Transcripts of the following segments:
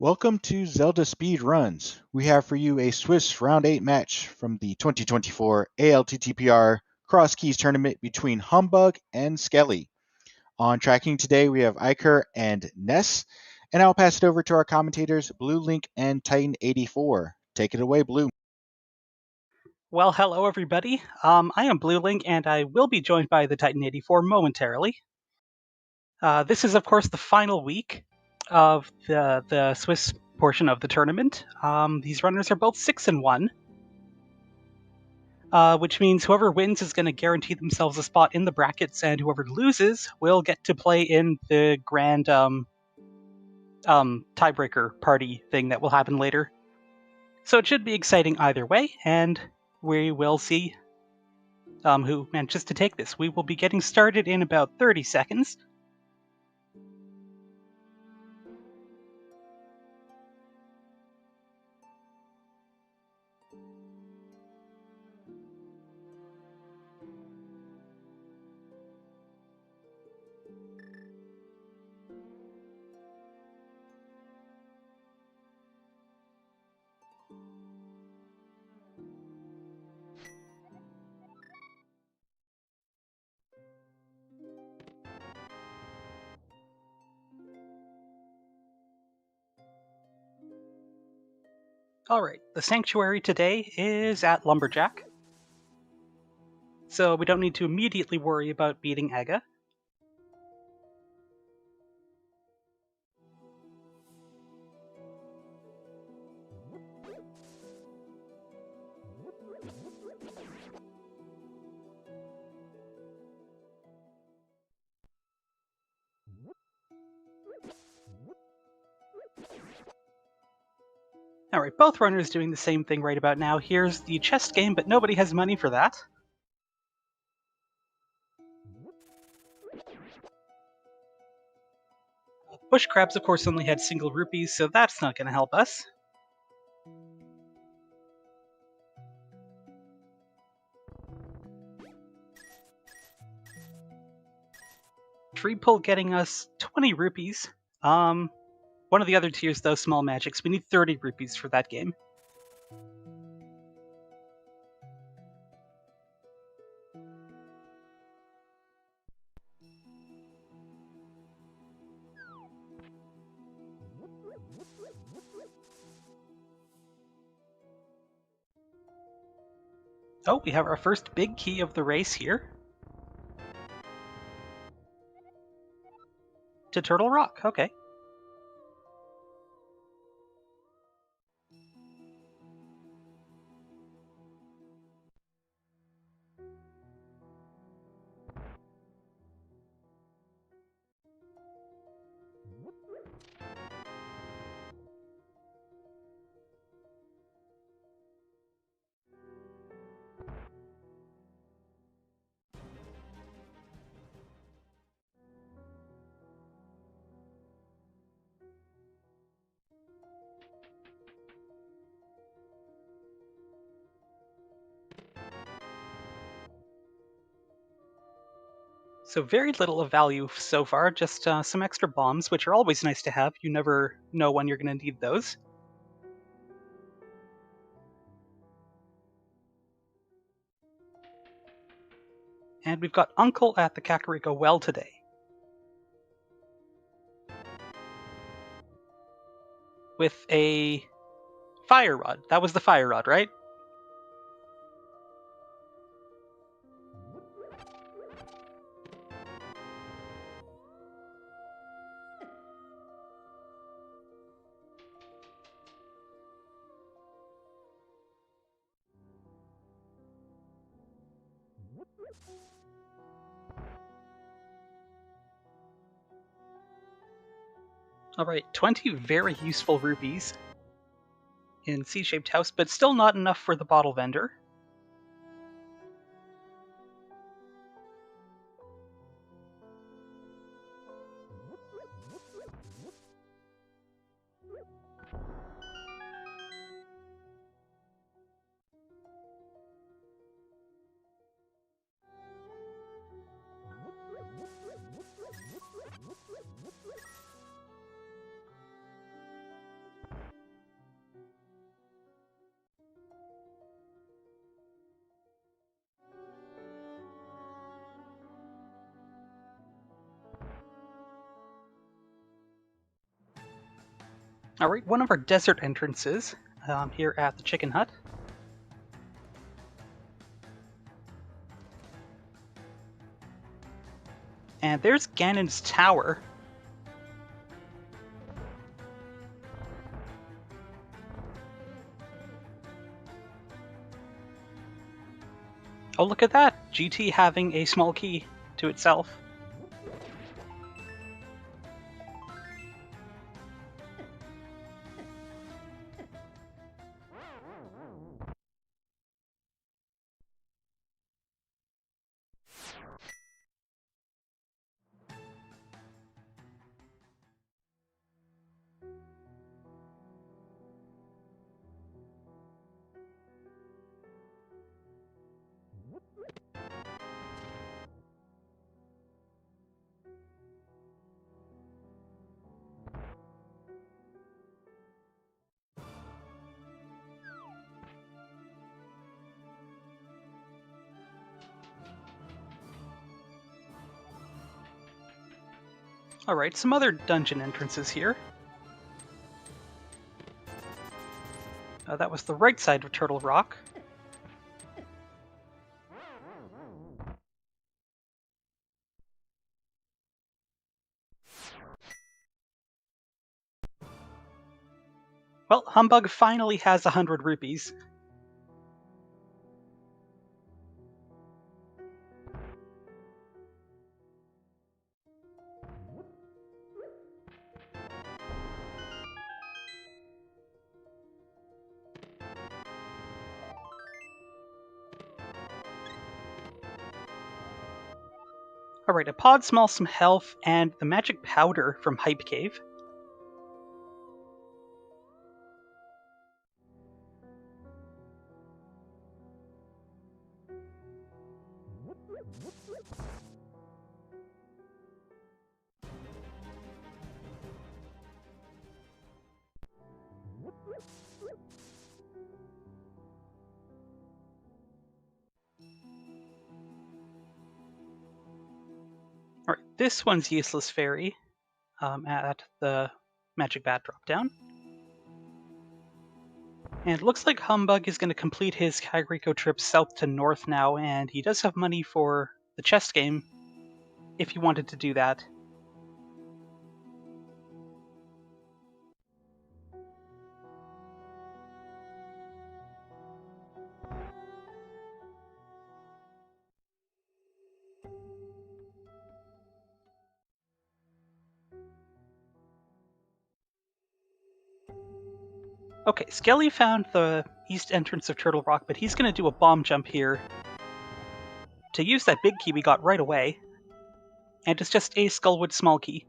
Welcome to Zelda Speedruns. We have for you a Swiss Round 8 match from the 2024 ALttPR Crosskeys tournament between Humbugh and Skele. On tracking today, we have Iker and Ness, and I'll pass it over to our commentators, Blue Link and Titan84. Take it away, Blue. Well, hello everybody. I am Blue Link, and I will be joined by the Titan84 momentarily. This is, of course, the final week of the Swiss portion of the tournament. These runners are both 6-1, which means whoever wins is going to guarantee themselves a spot in the brackets, and whoever loses will get to play in the grand tiebreaker party thing that will happen later. So it should be exciting either way, and we will see who manages to take this. We will be getting started in about 30 seconds. Alright, the sanctuary today is at Lumberjack, so we don't need to immediately worry about beating Aga. Alright, both runners doing the same thing right about now. Here's the chest game, but nobody has money for that. Bush crabs, of course, only had single rupees, so that's not going to help us. Tree pull getting us 20 rupees. One of the other tiers, though, small magics. We need 30 rupees for that game. Oh, we have our first big key of the race here. To Turtle Rock, okay. So very little of value so far, just some extra bombs, which are always nice to have. You never know when you're going to need those. And we've got Uncle at the Kakariko Well today. With a fire rod. That was the fire rod, right? Alright, 20 very useful rupees in C-shaped house, but still not enough for the bottle vendor. Alright, one of our desert entrances here at the Chicken Hut. And there's Ganon's tower. Oh, look at that! GT having a small key to itself. Alright, some other dungeon entrances here. That was the right side of Turtle Rock. Well, Humbugh finally has 100 rupees. Alright, a pod smells some health and the magic powder from Hype Cave. Alright, this one's Useless Fairy at the Magic Bat drop-down. And it looks like Humbugh is going to complete his Kairiko trip south to north now, and he does have money for the chess game if he wanted to do that. Okay, Skele found the east entrance of Turtle Rock, but he's going to do a bomb jump here to use that big key we got right away. And it's just a Skullwood small key.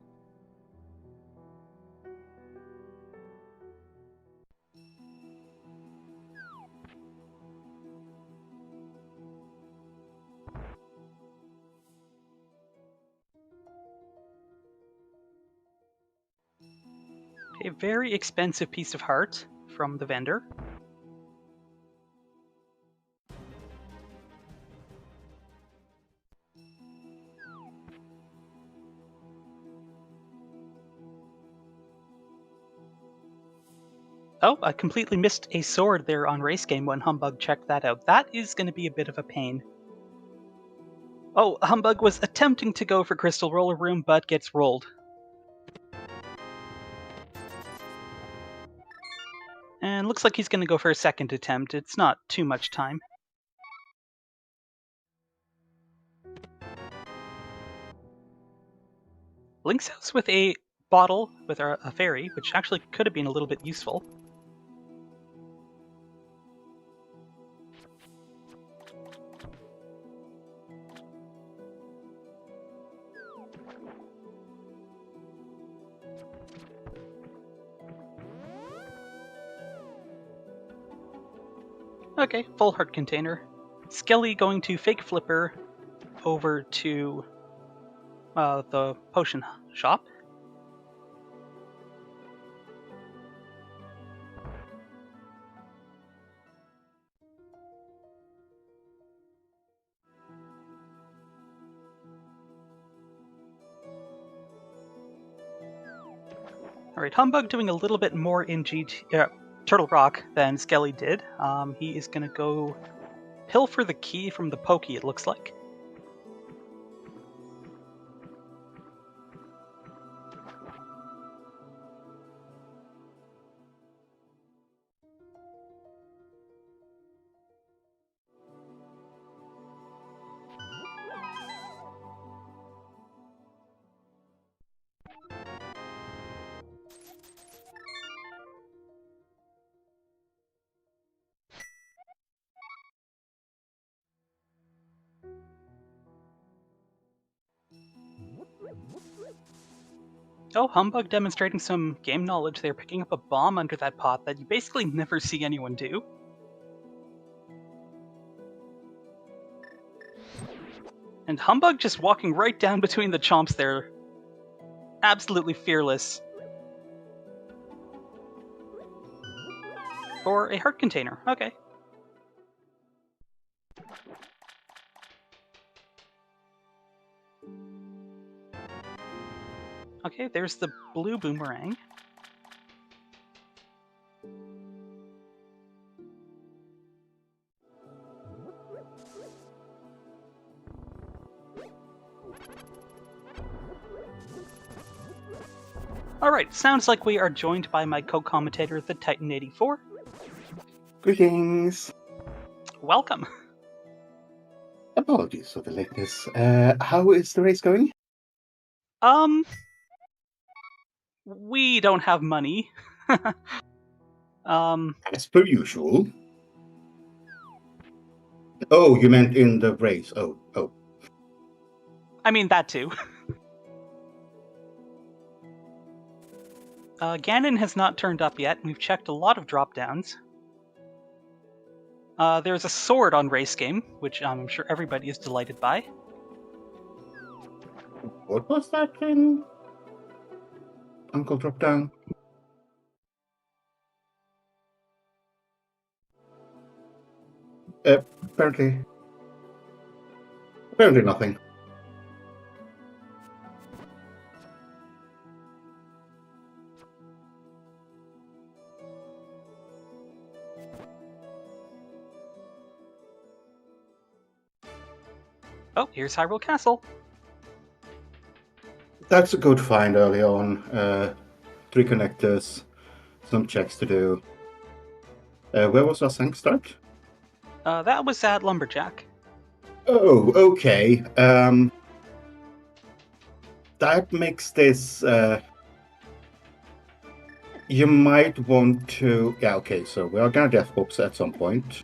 A very expensive piece of heart from the vendor. Oh, I completely missed a sword there on Race Game when Humbugh checked that out. That is going to be a bit of a pain. Oh, Humbugh was attempting to go for Crystal Roller Room, but gets rolled. And looks like he's going to go for a second attempt. It's not too much time. Link's house with a bottle with a fairy, which actually could have been a little bit useful. Okay, full heart container. Skele going to fake flipper over to the potion shop. Alright, Humbug doing a little bit more in Turtle Rock than Skele did. He is going to go pilfer the key from the pokey, it looks like. Oh, Humbug demonstrating some game knowledge there, picking up a bomb under that pot that you basically never see anyone do. And Humbug just walking right down between the chomps there. Absolutely fearless. For a heart container, okay. Okay, there's the blue boomerang. Alright, sounds like we are joined by my co-commentator, the Titan84. Greetings. Welcome. Apologies for the lateness. How is the race going? We don't have money. As per usual. Oh, you meant in the race. Oh. I mean, that too. Ganon has not turned up yet. We've checked a lot of drop-downs. There's a sword on Race Game, which I'm sure everybody is delighted by. What was that in Uncle Drop Down? Apparently nothing. Oh, here's Hyrule Castle. That's a good find early on. 3 connectors, some checks to do. Where was our sync start? That was at Lumberjack. Oh, okay. That makes this... you might want to... Yeah, okay, so we are gonna death ops at some point.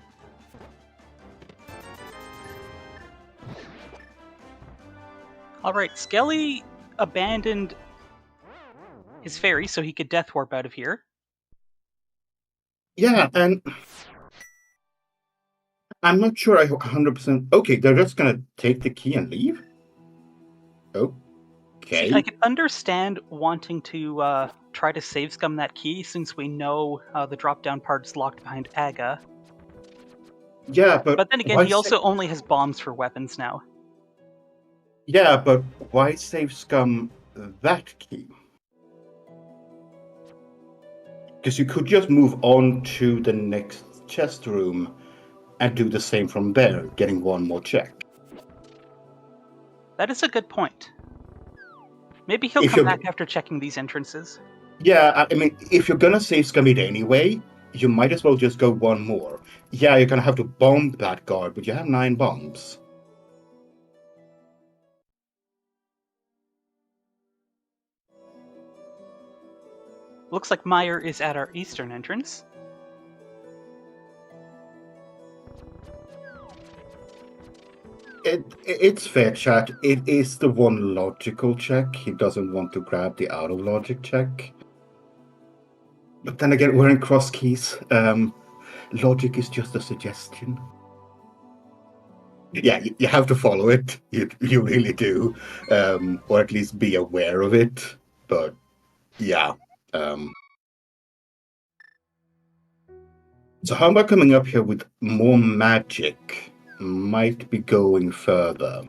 Alright, Skele abandoned his fairy so he could death warp out of here. Yeah, and I'm not sure I 100%... Okay, they're just gonna take the key and leave? Okay. See, I could understand wanting to try to save scum that key since we know the drop-down part is locked behind Aga. Yeah, But then again, he also only has bombs for weapons now. Yeah, but why save scum that key? Because you could just move on to the next chest room and do the same from there, getting one more check. That is a good point. Maybe he'll come back after checking these entrances. Yeah, I mean, if you're gonna save scum it anyway, you might as well just go one more. Yeah, you're gonna have to bomb that guard, but you have 9 bombs. Looks like Meyer is at our eastern entrance. It's fair, chat. It is the one logical check. He doesn't want to grab the out of logic check. But then again, we're in Crosskeys. Logic is just a suggestion. Yeah, you have to follow it. You really do. Or at least be aware of it. But, yeah. So how about coming up here with more magic? Might be going further.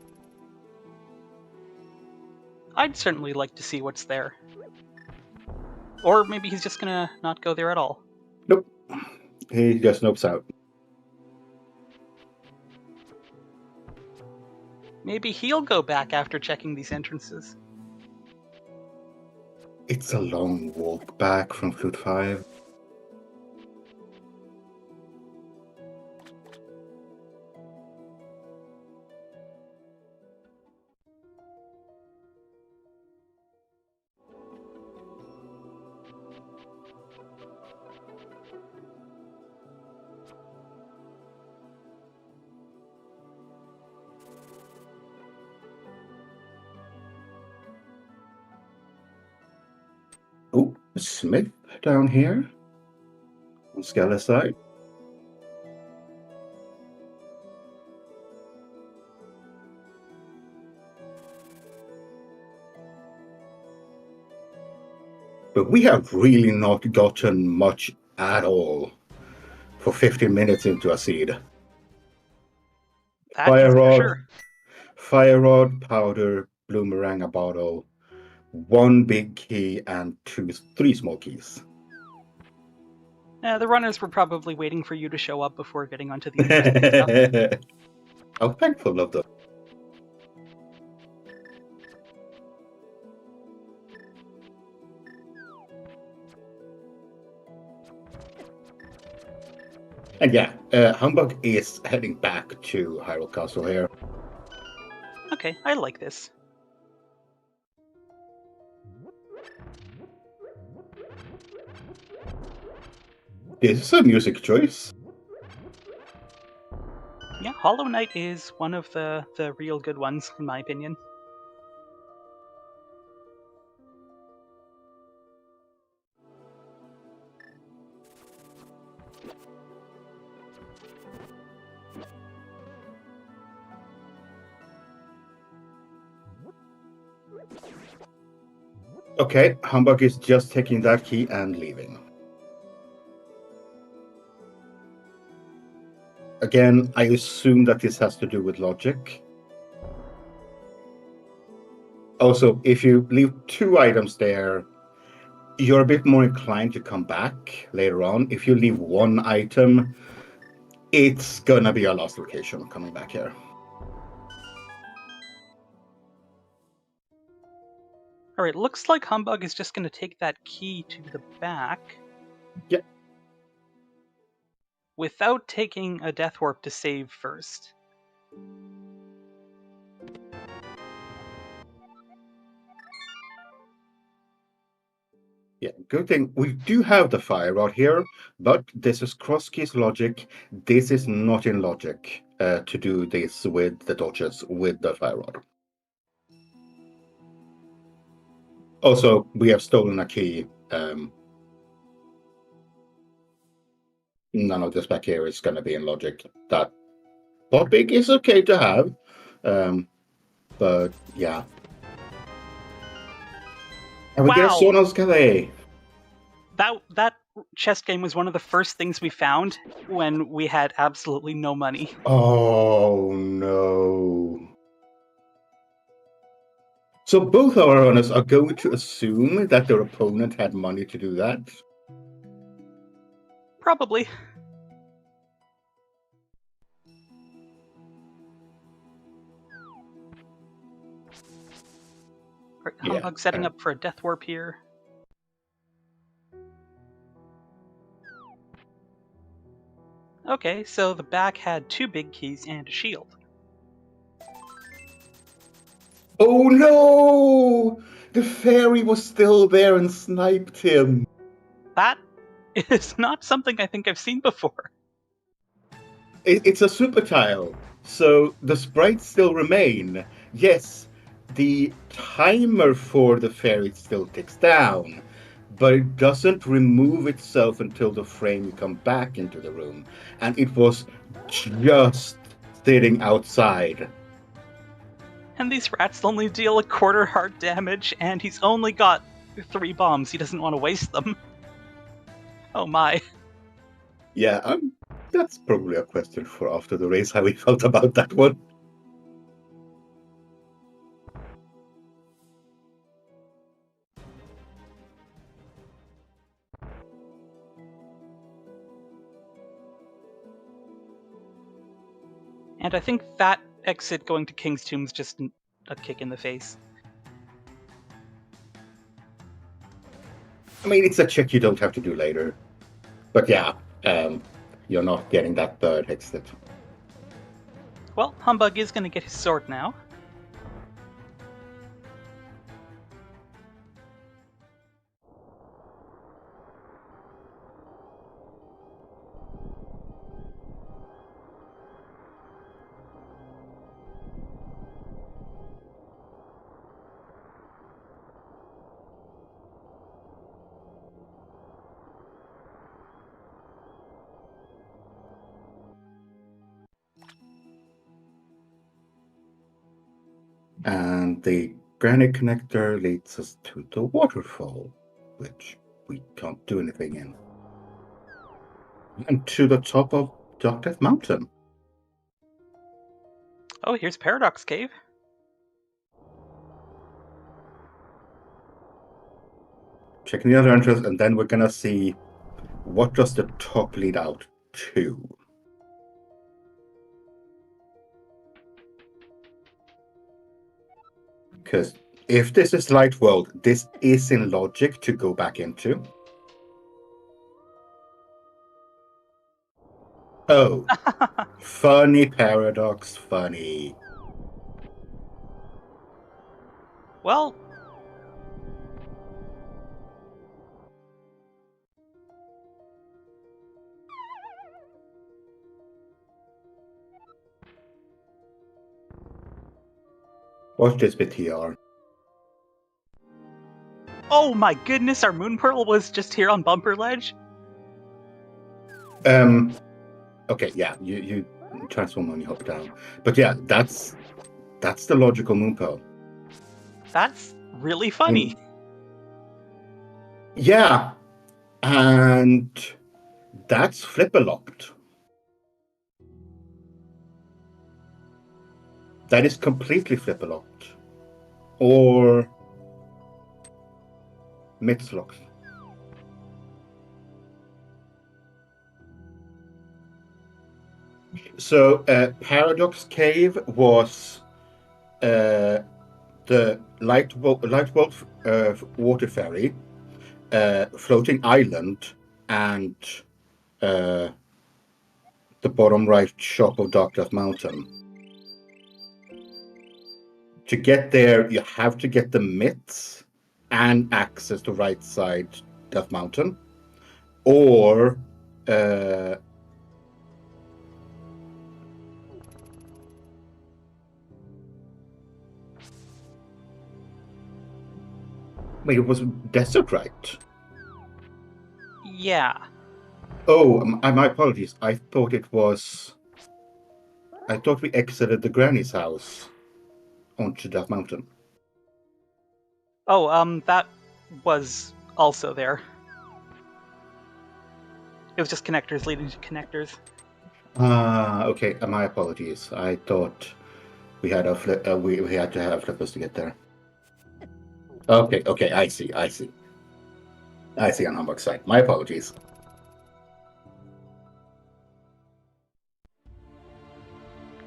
I'd certainly like to see what's there. Or maybe he's just gonna not go there at all. Nope. He just nopes out. Maybe he'll go back after checking these entrances. It's a long walk back from Flute 5. Oh, Smith down here on Skele's side. But we have really not gotten much at all for 15 minutes into a seed. Fire rod, powder, bloomerang, a bottle, 1 big key, and 3 small keys. The runners were probably waiting for you to show up before getting onto the interesting stuff. I'm thankful of that. And yeah, Humbug is heading back to Hyrule Castle here. Okay, I like this. This is a music choice. Yeah, Hollow Knight is one of the real good ones, in my opinion. Okay, Humbug is just taking that key and leaving. Again, I assume that this has to do with logic. Also, if you leave 2 items there, you're a bit more inclined to come back later on. If you leave 1 item, it's gonna be a lost location coming back here. Alright, looks like Humbug is just going to take that key to the back. Yep. Without taking a Death Warp to save first. Yeah, good thing. We do have the fire rod here, but this is Crosskeys logic. This is not in logic to do this with the dodges with the fire rod. Also, we have stolen a key. None of this back here is going to be in logic. That popping is okay to have, but yeah. And we get a sword on Skele. That chess game was one of the first things we found when we had absolutely no money. Oh no. So both our runners are going to assume that their opponent had money to do that? Probably. Right, Humbug setting up for a Death Warp here. Okay, so the back had 2 big keys and a shield. Oh no! The fairy was still there and sniped him. That is not something I think I've seen before. It's a super tile, so the sprites still remain. Yes, the timer for the fairy still ticks down, but it doesn't remove itself until the frame you come back into the room. And it was just sitting outside. And these rats only deal a quarter heart damage, and he's only got 3 bombs. He doesn't want to waste them. Oh my. Yeah, that's probably a question for after the race, how we felt about that one. And I think that exit going to King's Tomb is just a kick in the face. I mean, it's a check you don't have to do later. But yeah, you're not getting that third exit. Well, Humbugh is going to get his sword now. And the granite connector leads us to the waterfall, which we can't do anything in. And to the top of Dark Death Mountain. Oh, here's Paradox Cave. Checking the other entrance, and then we're gonna see what does the top lead out to. Because if this is Light World, this is in logic to go back into. Oh, funny Paradox, funny. Well, Watch this bit here. oh my goodness, our Moon Pearl was just here on Bumper Ledge? Okay, yeah, you transform when you hop down. But yeah, that's the logical Moon Pearl. That's really funny. Yeah, and that's flipper locked. That is completely flipper locked. Or mix locked. So Paradox Cave was the light world water ferry, floating island, and the bottom right shop of Dark Death Mountain. To get there, you have to get the myths and access to right side Death Mountain, or wait, it was Desert Right. Yeah. Oh, my apologies. I thought we exited the granny's house onto Death Mountain. Oh, that was also there. It was just connectors leading to connectors. Okay. My apologies. I thought we had we had to have flippers to get there. Okay. I see on Humbugh's side. My apologies.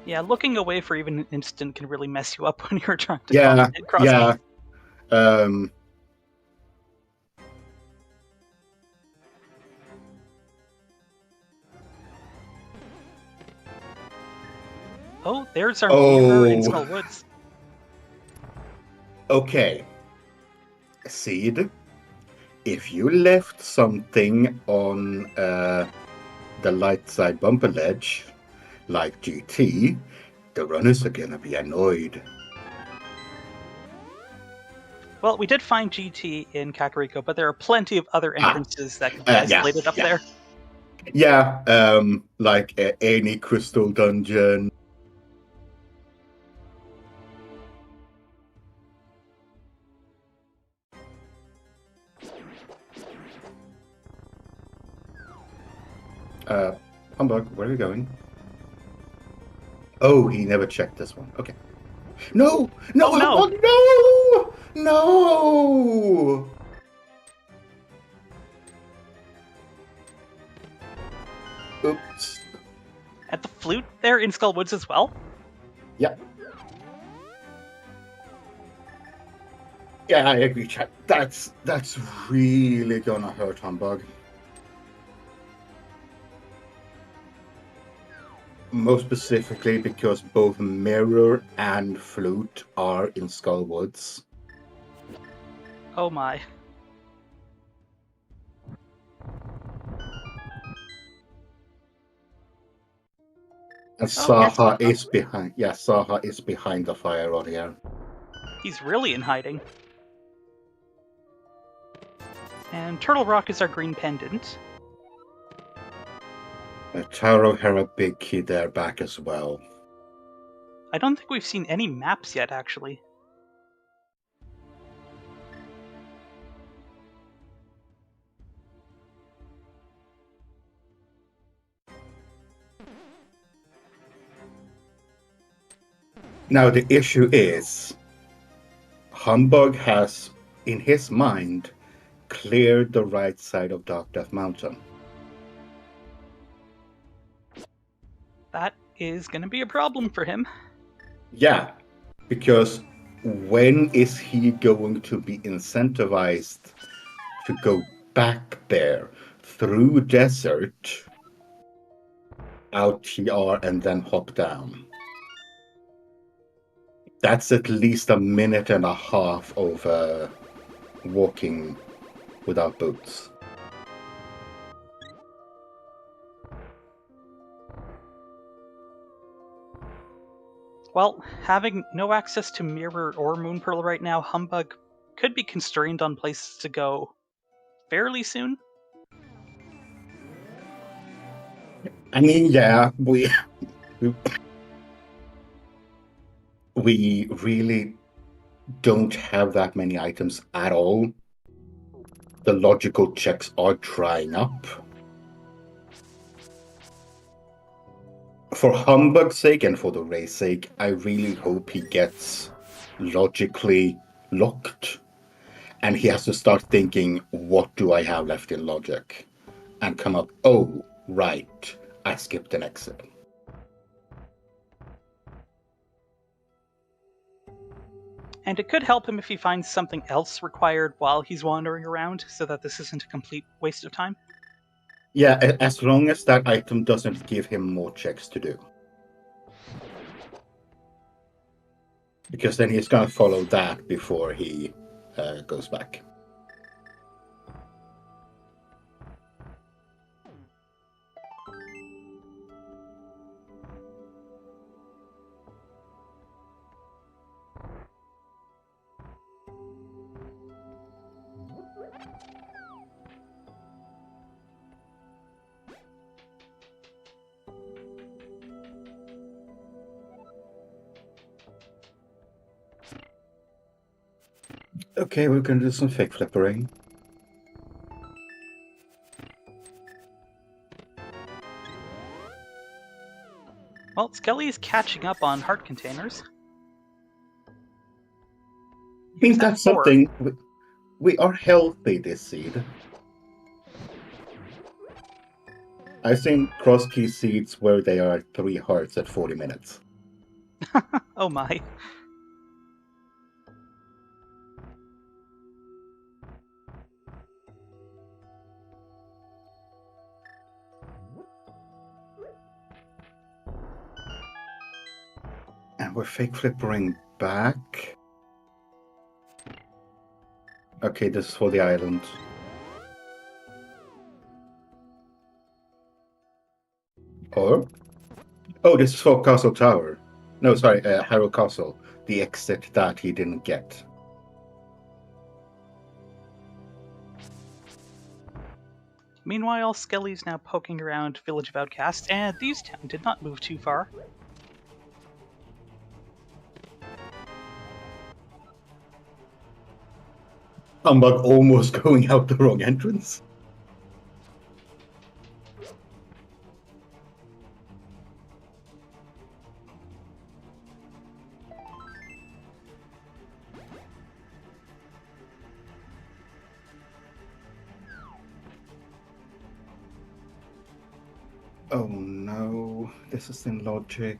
Yeah, looking away for even an instant can really mess you up when you're trying to cross yeah. Oh, there's our mirror in Small Woods. Okay. Seed, if you left something on the light side bumper ledge, like GT, the runners are gonna be annoyed. Well, we did find GT in Kakariko, but there are plenty of other entrances that could be isolated up there. Yeah, like any crystal dungeon. Humbug, where are we going? Oh, he never checked this one. Okay. No! Humbug, no! Oops. At the flute there in Skull Woods as well? Yeah. Yeah, I agree, chat. That's really gonna hurt Humbug. Most specifically because both Mirror and Flute are in Skull Woods. Oh my. And Oh, Saha is behind. Yeah, Saha is behind the fire rod here. He's really in hiding. And Turtle Rock is our green pendant. Tower of Hera Big Key there back as well. I don't think we've seen any maps yet, actually. Now the issue is, Humbug has, in his mind, cleared the right side of Dark Death Mountain. That is going to be a problem for him. Yeah, because when is he going to be incentivized to go back there through desert, out TR, and then hop down? That's at least a minute and a half of walking without boots. Well, having no access to Mirror or Moon Pearl right now, Humbug could be constrained on places to go fairly soon. I mean, yeah, we really don't have that many items at all. The logical checks are drying up. For Humbug's sake and for the race sake, I really hope he gets logically locked. And he has to start thinking, what do I have left in logic? And come up, oh, right, I skipped an exit. And it could help him if he finds something else required while he's wandering around, so that this isn't a complete waste of time. Yeah, as long as that item doesn't give him more checks to do. Because then he's going to follow that before he goes back. Okay, we're going to do some fake flippering. Well, Skele is catching up on heart containers. I think that's something. We are healthy this seed. I've seen Crosskey seeds where they are 3 hearts at 40 minutes. Oh my. And we're fake flippering back. Okay, this is for the island. Or? Oh, this is for Castle Tower. No, sorry, Harrow Castle. The exit that he didn't get. Meanwhile, Skele's now poking around Village of Outcasts, and these town did not move too far. Humbug almost going out the wrong entrance. Oh no, this is in logic.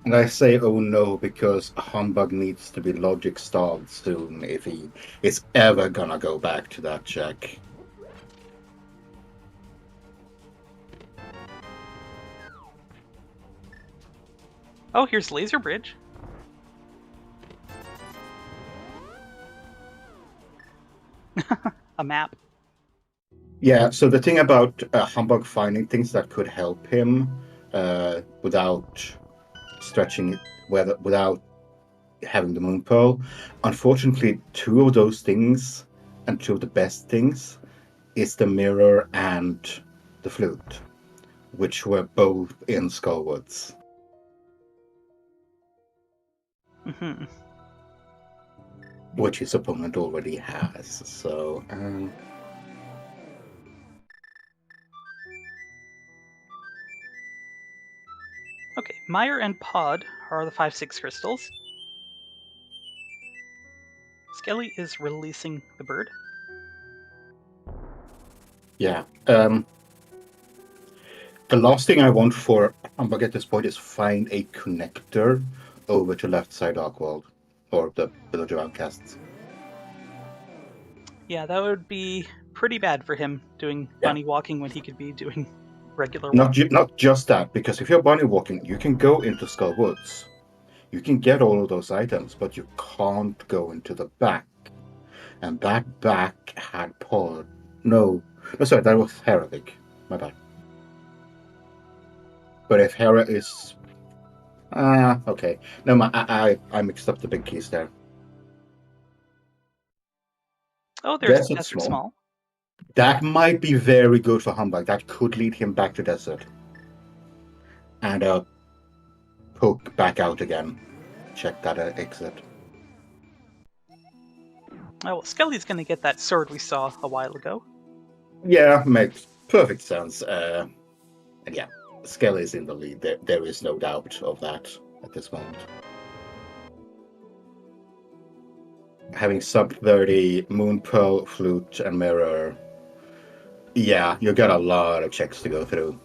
And I say oh no because Humbug needs to be logic stalled soon if he is ever gonna go back to that check. Oh, here's Laser Bridge. A map. Yeah, so the thing about Humbug finding things that could help him without stretching it, without having the Moon Pearl, unfortunately, two of those things, and two of the best things, is the mirror and the flute, which were both in Skullwoods. Mm-hmm. Which his opponent already has, so... Okay, Mire and Pod are the 5/6 crystals. Skele is releasing the bird. Yeah. The last thing I want for Humbug at this point is find a connector over to left side Darkworld, or the Village of Outcasts. Yeah, that would be pretty bad for him doing Yeah. bunny walking when he could be doing regular Not walking. not just that, because if you're bunny walking, you can go into Skull Woods. You can get all of those items, but you can't go into the back. And that back had Pod. No, sorry, that was Herrick. My bad. But if Hera is... okay. No, I mixed up the big keys there. Oh, there's Desert Desert Small. Small. That might be very good for Humbug. That could lead him back to Desert. And poke back out again. Check that exit. Oh, well, Skele's going to get that sword we saw a while ago. Yeah, makes perfect sense. And yeah, Skele is in the lead. There is no doubt of that at this moment. Having sub 30, Moon Pearl, Flute, and Mirror. Yeah, you got a lot of checks to go through.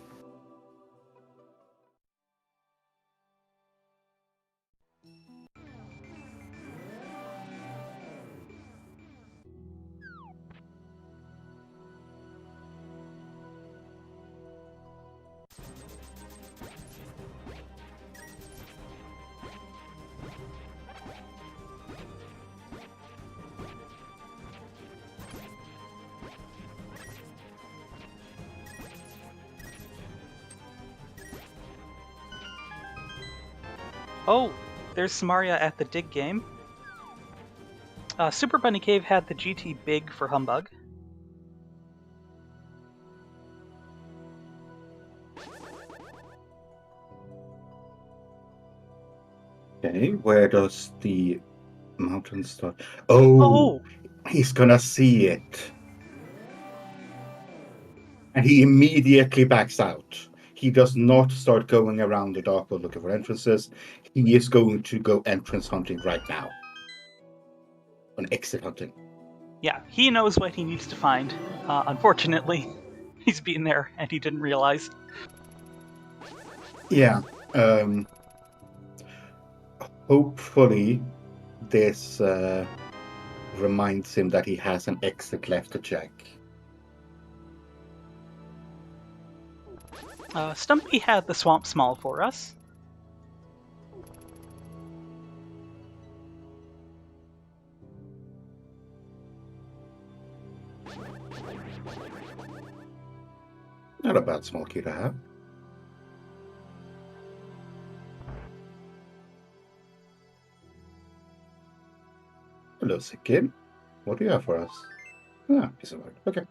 Oh, there's Samaria at the dig game. Super Bunny Cave had the GT Big for Humbug. Okay, where does the mountain start? Oh, he's gonna see it. And he immediately backs out. He does not start going around the dark world looking for entrances. He is going to go entrance hunting right now. On exit hunting. Yeah, he knows what he needs to find. Unfortunately, he's been there and he didn't realize. Yeah. Hopefully, this reminds him that he has an exit left to check. Stumpy had the Swamp Small for us. Not a bad small key to have. Hello, sick kid. What do you have for us? Ah, piece of art. Okay.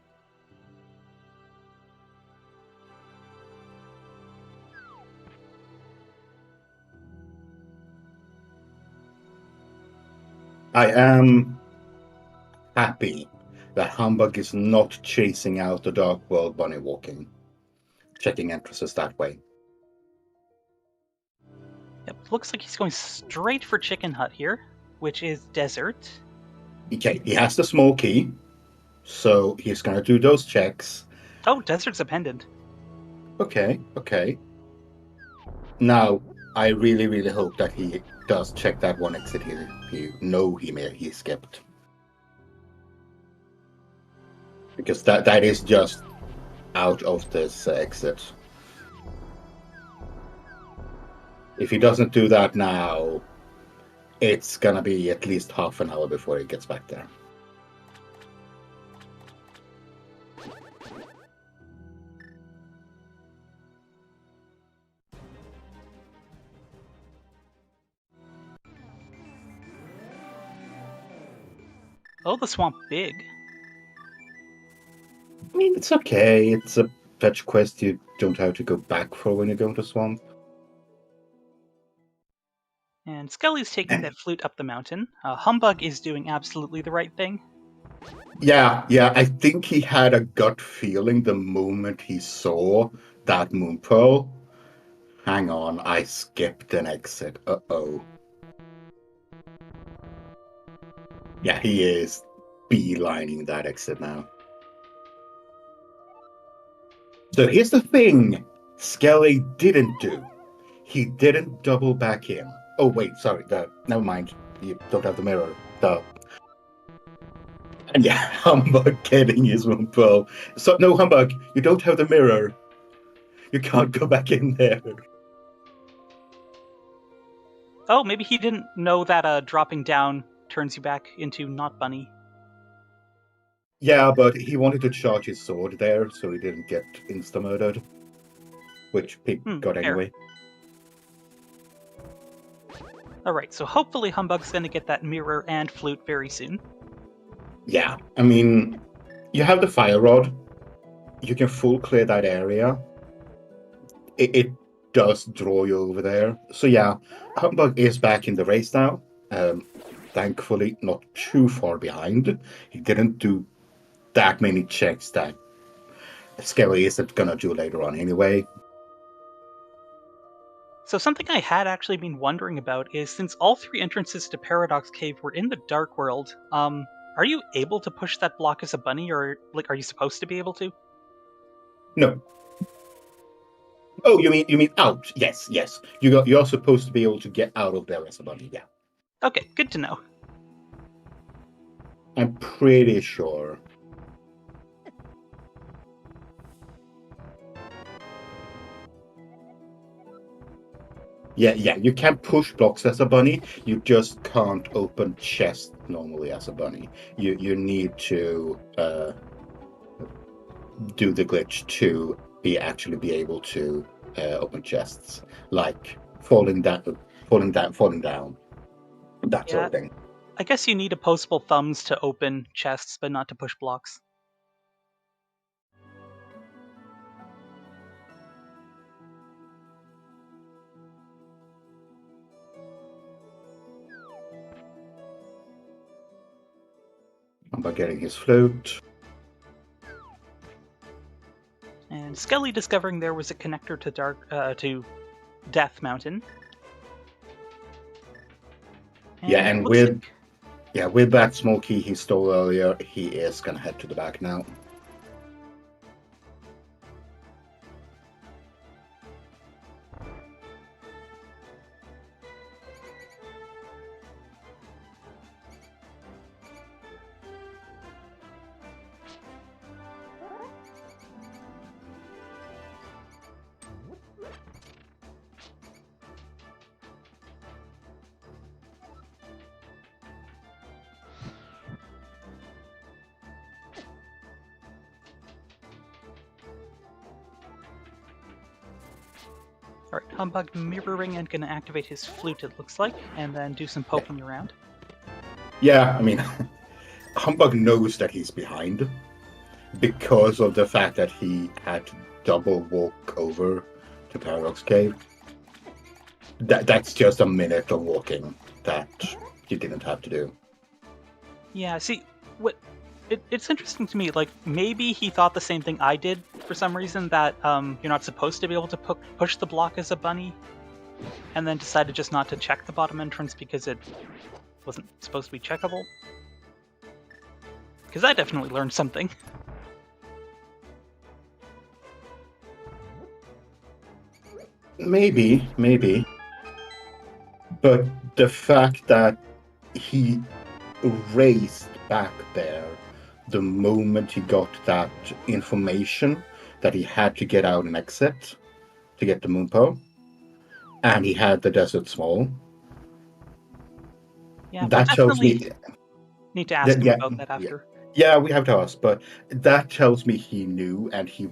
I am happy that Humbug is not chasing out the Dark World bunny walking, checking entrances that way. Yep, looks like he's going straight for Chicken Hut here, which is desert. Okay, he has the small key, so he's going to do those checks. Oh, desert's a pendant. Okay. Now, I really, really hope that he does check that one exit he skipped. Because that is just out of this exit. If he doesn't do that now, it's gonna be at least half an hour before he gets back there. Oh, the swamp big. I mean, it's okay. It's a fetch quest you don't have to go back for when you go to swamp. And Skele's taking that flute up the mountain. Humbugh is doing absolutely the right thing. Yeah, I think he had a gut feeling the moment he saw that moon pearl. Hang on, I skipped an exit. Uh-oh. Yeah, he is beelining that exit now. So here's the thing Skele didn't do. He didn't double back in. Oh, wait, sorry. Never mind. You don't have the mirror. And yeah, Humbugh getting his moon pearl. So, no, Humbugh, you don't have the mirror. You can't go back in there. Oh, maybe he didn't know that dropping down turns you back into not bunny. Yeah, but he wanted to charge his sword there, so he didn't get insta-murdered. Which he got fair. anyway. Alright, so hopefully Humbugh's gonna get that mirror and flute very soon. Yeah, I mean, you have the fire rod. You can full clear that area. It does draw you over there. So yeah, Humbugh is back in the race now. Thankfully, not too far behind. He didn't do that many checks that Skele isn't gonna do later on anyway. So something I had actually been wondering about is, since all three entrances to Paradox Cave were in the Dark World, are you able to push that block as a bunny, or are you supposed to be able to? No. Oh, you mean out? Yes. You're supposed to be able to get out of there as a bunny. Yeah. Okay, good to know. I'm pretty sure. Yeah, you can push blocks as a bunny. You just can't open chests normally as a bunny. You need to do the glitch to actually be able to open chests, like falling down, that sort of thing. I guess you need opposable thumbs to open chests, but not to push blocks. By getting his flute. And Skele discovering there was a connector to Death Mountain. And with that small key he stole earlier, he is gonna head to the back now. Alright, Humbugh mirroring and gonna activate his flute, it looks like, and then do some poking around. Yeah, I mean, Humbugh knows that he's behind because of the fact that he had to double walk over to Paradox Cave. That's just a minute of walking that you didn't have to do. Yeah, see, it's interesting to me, maybe he thought the same thing I did for some reason, that you're not supposed to be able to push the block as a bunny, and then decided just not to check the bottom entrance because it wasn't supposed to be checkable. Because I definitely learned something. Maybe. But the fact that he raced back there the moment he got that information that he had to get out and exit to get the Moonpo, and he had the Desert Small. Yeah, we'll That tells definitely me need to ask that him about that after. yeah, we have to ask, but that tells me he knew, and he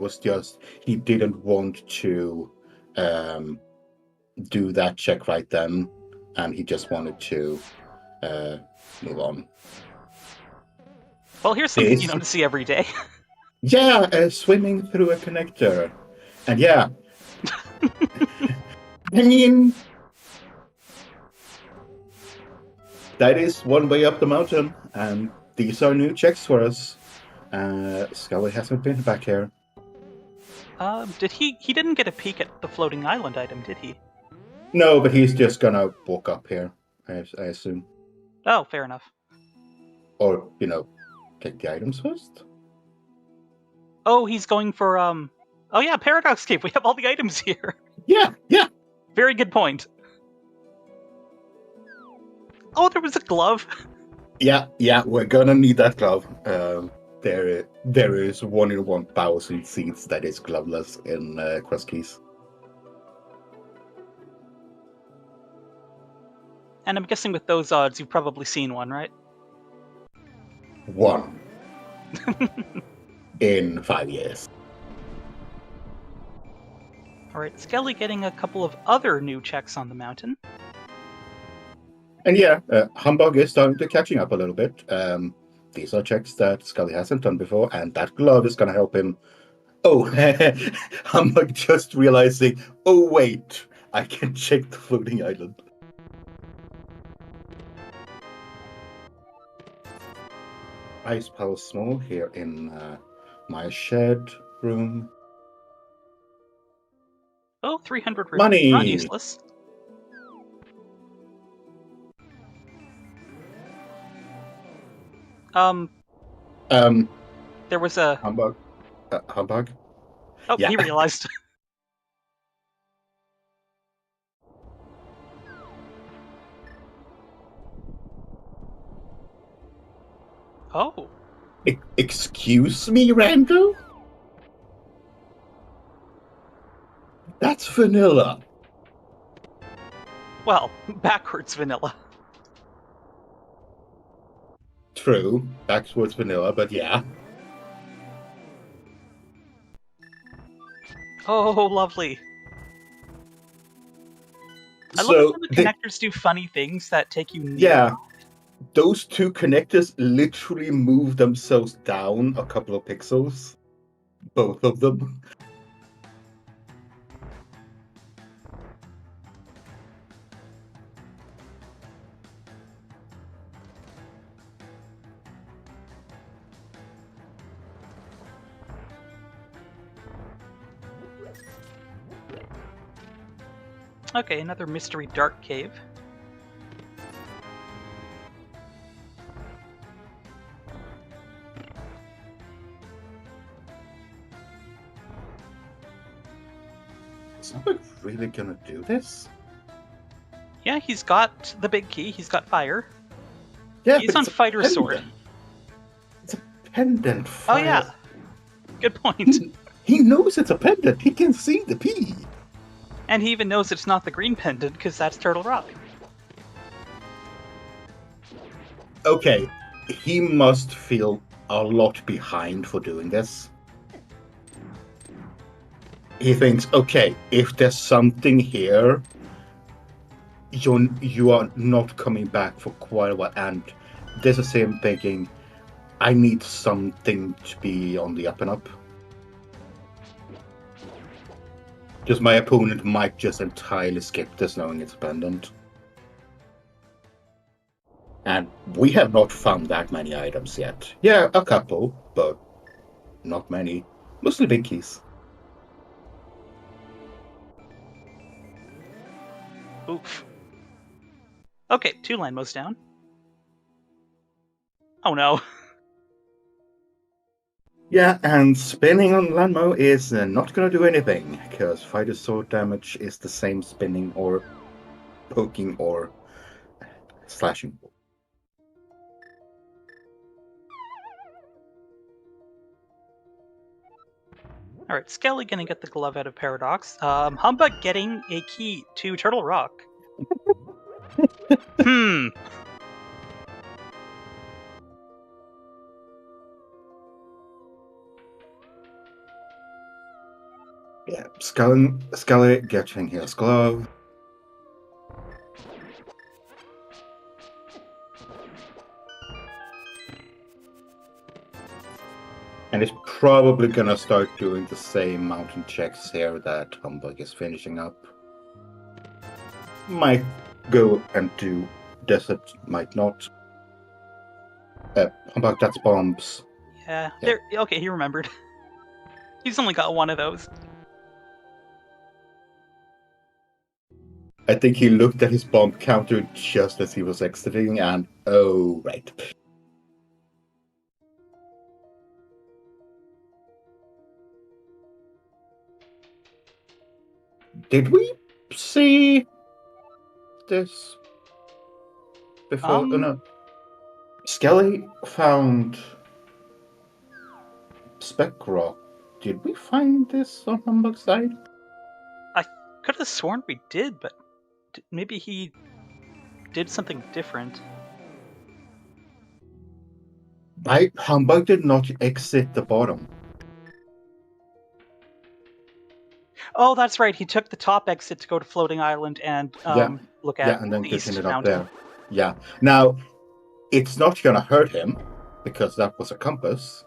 didn't want to do that check right then, and he just wanted to move on. Well, here's something you don't see every day. Yeah, swimming through a connector. And yeah, I mean, that is one way up the mountain, and these are new checks for us. Skele hasn't been back here. Did he didn't get a peek at the floating island item, did he? No, but he's just gonna walk up here, I assume. Oh, fair enough. Or, take the items first? Oh, he's going for, oh yeah, Paradox Cave, we have all the items here. Yeah. Very good point. Oh, there was a glove. Yeah, we're gonna need that glove. There is 1 in 1,000 seats that is gloveless in Crosskeys. And I'm guessing with those odds, you've probably seen one, right? 1 in 5 years. Alright, Skele getting a couple of other new checks on the mountain. And yeah, humbugh is starting to catching up a little bit. These are checks that Skele hasn't done before, and that glove is going to help him. Oh, humbugh just realizing, oh wait, I can check the floating island. Ice Palace Small here in my shed room. Oh, 300 Money! not useless. There was a... Humbugh? Humbugh? Oh, Yeah. he realized. Oh. Excuse me, Randall? That's vanilla. Well, backwards vanilla. True, backwards vanilla, but yeah. Oh, lovely. I love it when the connectors do funny things that take you near. Yeah, those 2 connectors literally move themselves down a couple of pixels. Both of them. Okay, another mystery dark cave. Is someone really gonna do this? Yeah, he's got the big key, he's got fire. Yeah, he's on fighter sword. It's a pendant fire. Oh yeah. Good point. He knows it's a pendant. He can see the P. And he even knows it's not the green pendant, because that's Turtle Rock. Okay, he must feel a lot behind for doing this. He thinks, okay, if there's something here, you are not coming back for quite a while. And there's the same thinking, I need something to be on the up and up. Just my opponent might just entirely skip this knowing it's abandoned. And we have not found that many items yet. Yeah, a couple, but not many. Mostly big keys. Oof. Okay, 2 landmos down. Oh no. Yeah, and spinning on Lanmo is not going to do anything, because fighter sword damage is the same spinning or poking or slashing. All right, Skele gonna get the glove out of Paradox. Humbugh getting a key to Turtle Rock. Yeah, Skele getting his glove. And it's probably gonna start doing the same mountain checks here that Humbug is finishing up. Might go and do desert, might not. Humbug, that's bombs. Yeah. Yeah. Okay, he remembered. He's only got one of those. I think he looked at his bomb counter just as he was exiting, and oh, right. Did we see this before? Oh, no. Skele found Spec Rock. Did we find this on Humbug's side? I could have sworn we did, but maybe he did something different. Humbug did not exit the bottom. Oh, that's right. He took the top exit to go to Floating Island and look at and then the East continued up Mountain. there. Yeah. Now, it's not gonna hurt him because that was a compass.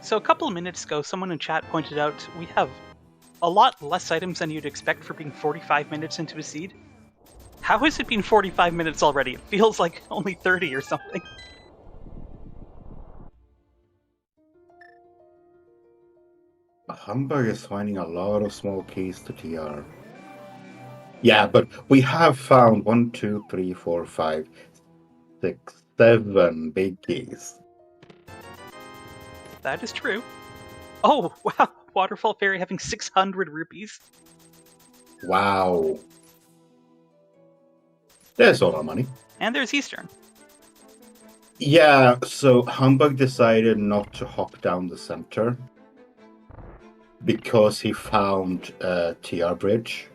So a couple of minutes ago, someone in chat pointed out we have a lot less items than you'd expect for being 45 minutes into a seed. How has it been 45 minutes already? It feels like only 30 or something. Humbug is finding a lot of small keys to TR. Yeah, but we have found 1, 2, 3, 4, 5, 6, 7 big keys. That is true. Oh, wow. Waterfall Fairy having 600 rupees. Wow. There's all our money. And there's Eastern. Yeah, so Humbug decided not to hop down the center because he found a TR bridge.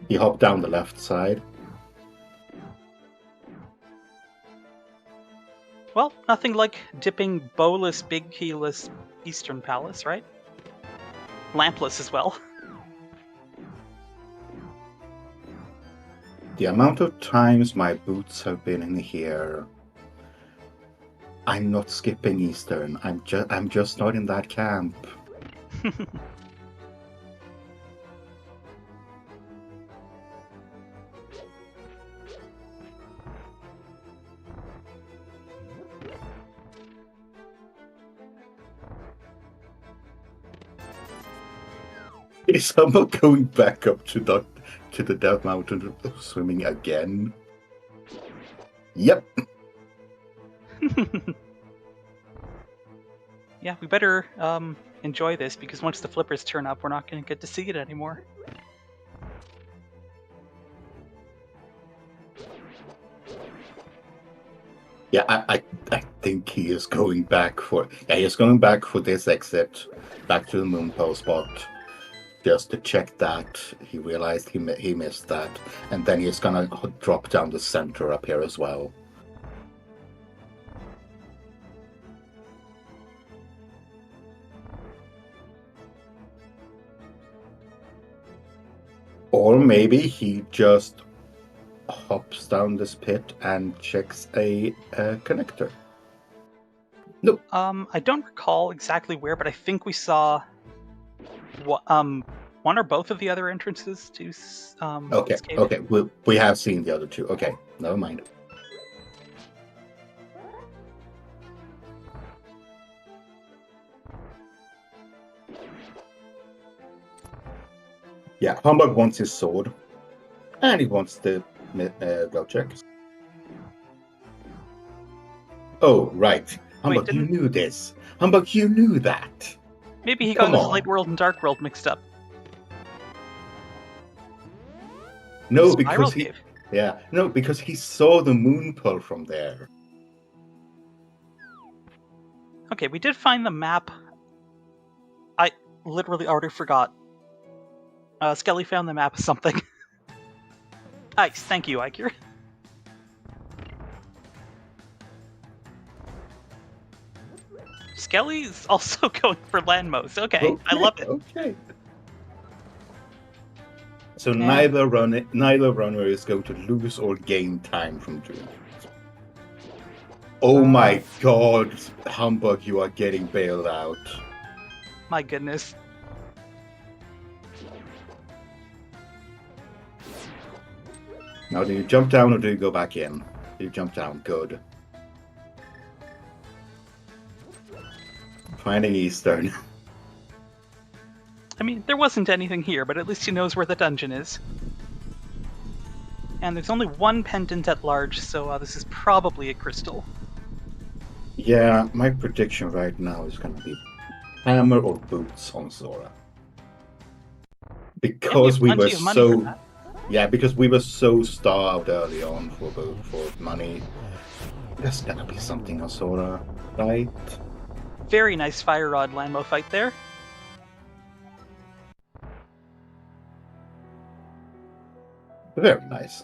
He hopped down the left side. Well, nothing like dipping bowless, big keyless Eastern Palace, right? Lampless as well. The amount of times my boots have been in here, I'm not skipping Eastern. I'm just not in that camp. Is someone going back up to the Death Mountain swimming again? Yep. Yeah, we better enjoy this, because once the flippers turn up, we're not going to get to see it anymore. Yeah, I think he is going back for... Yeah, he's going back for this exit, back to the Moonpole spot, just to check that. He realized he missed that, and then he's gonna drop down the center up here as well. Or maybe he just hops down this pit and checks a connector. No. I don't recall exactly where, but I think we saw one or both of the other entrances to Okay, this cave. okay, we have seen the other two. Okay, never mind. Yeah, Humbug wants his sword. And he wants the glow checks. Oh, right. Humbug, you knew this. Humbug, you knew that. Maybe he Come got his on. Light World and Dark World mixed up. No, Spiral because he... Cave. Yeah, no, because he saw the moon pull from there. Okay, we did find the map. I literally already forgot. Skele found the map of something. Nice, thank you, Ikir. Skele's also going for landmos. Okay, I love it. Okay. So neither runner is going to lose or gain time from doing it. Oh my god, Humbug, you are getting bailed out. My goodness. Now, do you jump down or do you go back in? You jump down, good. Finding Eastern. I mean, there wasn't anything here, but at least he knows where the dungeon is. And there's only one pendant at large, so this is probably a crystal. Yeah, my prediction right now is going to be hammer or boots on Zora. Because we were so... Yeah, because we were so starved early on for money. There's gonna be something on Zora, right? Very nice Fire Rod Landmo fight there. Very nice.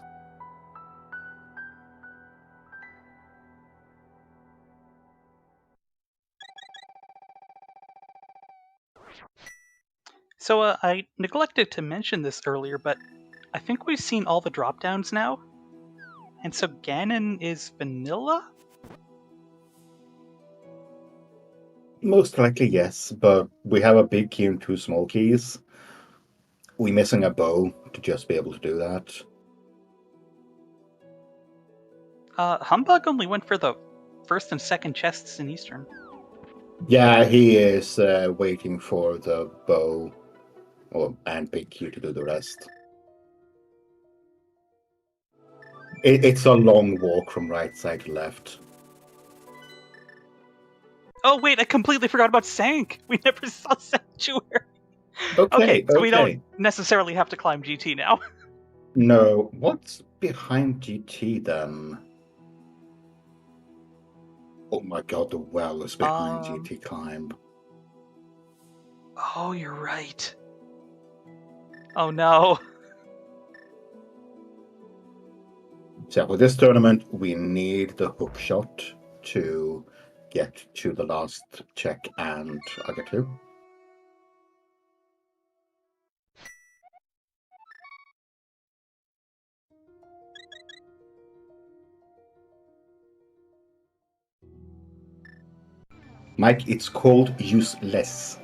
So I neglected to mention this earlier, but I think we've seen all the drop-downs now. And so Ganon is vanilla? Most likely, yes, but we have a big key and 2 small keys. We're missing a bow to just be able to do that. Humbug only went for the first and second chests in Eastern. Yeah, he is waiting for the bow and big key to do the rest. It's a long walk from right side to left. Oh wait, I completely forgot about Sank! We never saw Sanctuary! Okay, so we don't necessarily have to climb GT now. No, what's behind GT then? Oh my god, the well is behind GT climb. Oh, you're right. Oh no. So for this tournament, we need the hook shot to get to the last check and Aga2. Mike, it's called useless.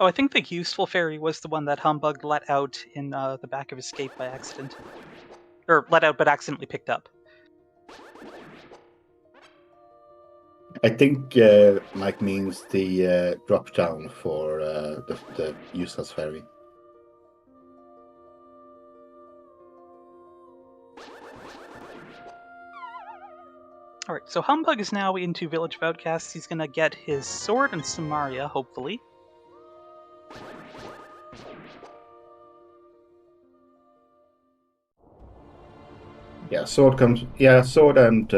Oh, I think the useful fairy was the one that Humbug let out in the back of Escape by accident. Or let out but accidentally picked up. I think Mike means the drop down for the useless fairy. Alright, so Humbug is now into Village of Outcasts. He's gonna get his sword and Samaria, hopefully. Yeah, sword comes. Yeah, sword and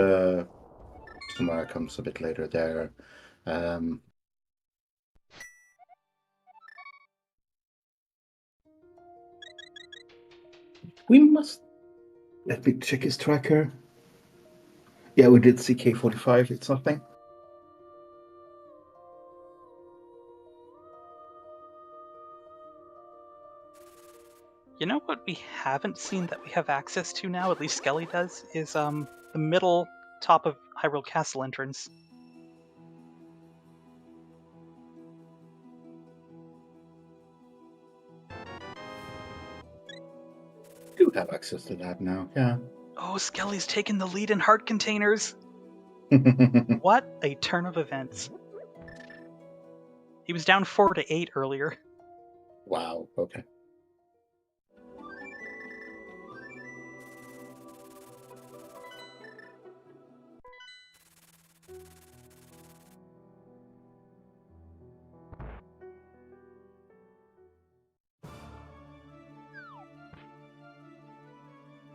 Samaria comes a bit later there. We must. Let me check his tracker. Yeah, we did CK45. It's nothing. You know what we haven't seen that we have access to now, at least Skele does, is the middle top of Hyrule Castle entrance. Do have access to that now, yeah. Oh, Skele's taken the lead in heart containers! What a turn of events. He was down 4-8 earlier. Wow, okay.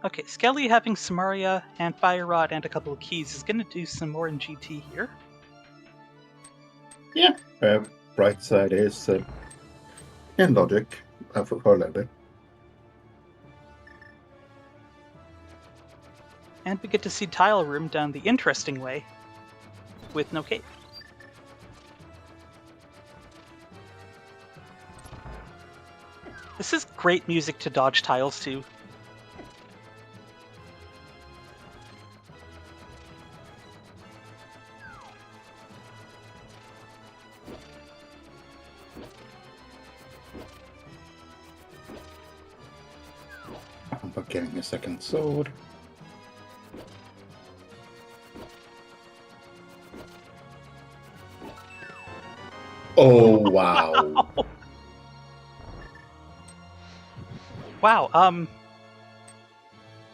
Okay, Skele having Samaria and Fire Rod and a couple of keys is going to do some more in GT here. Yeah. Bright side is in logic for a little bit. And we get to see Tile Room done the interesting way, with no cape. This is great music to dodge tiles to. I'm not getting a second sword. Oh, wow. Wow,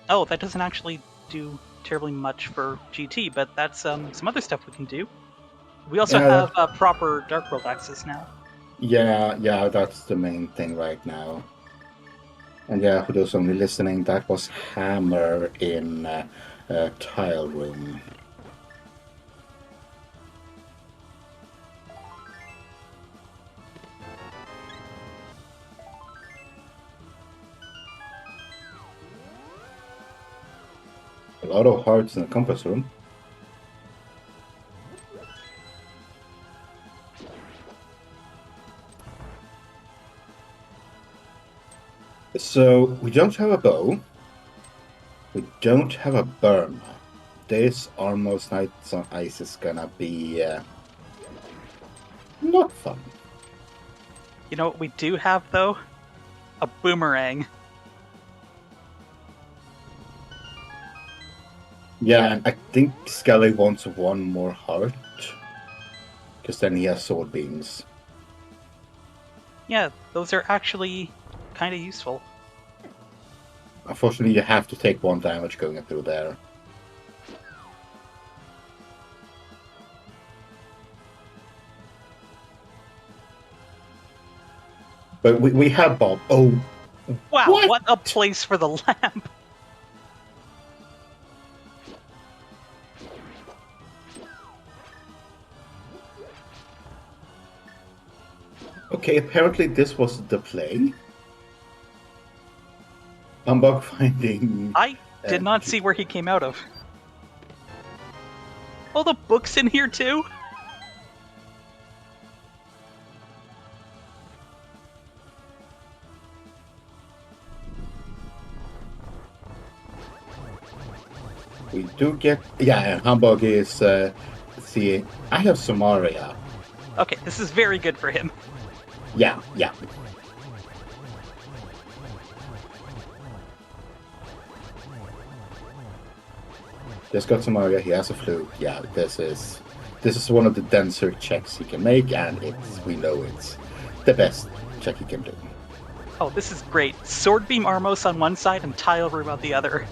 oh, that doesn't actually do terribly much for GT, but that's some other stuff we can do. We also have proper Dark World access now. Yeah, that's the main thing right now. And yeah, for those only listening, that was Hammer in Tile Room. A lot of hearts in the Compass Room. So, we don't have a bow. We don't have a burn. This Almost Nights on Ice is gonna be not fun. You know what we do have, though? A boomerang. Yeah, and I think Skele wants one more heart. Because then he has sword beams. Yeah, those are actually kind of useful. Unfortunately, you have to take 1 damage going through there. But we have Bob. Oh, Wow, what a place for the lamp! okay, apparently this was the play. Humbugh finding... I did not see where he came out of. Oh, the book's in here too? We do get... Yeah, Humbugh is... see, I have Samaria. Okay, this is very good for him. Yeah. Just got Samaria, he has a flute. Yeah, this is one of the denser checks he can make, and we know it's the best check he can do. Oh, this is great. Sword Beam Armos on one side and Tile Room on the other.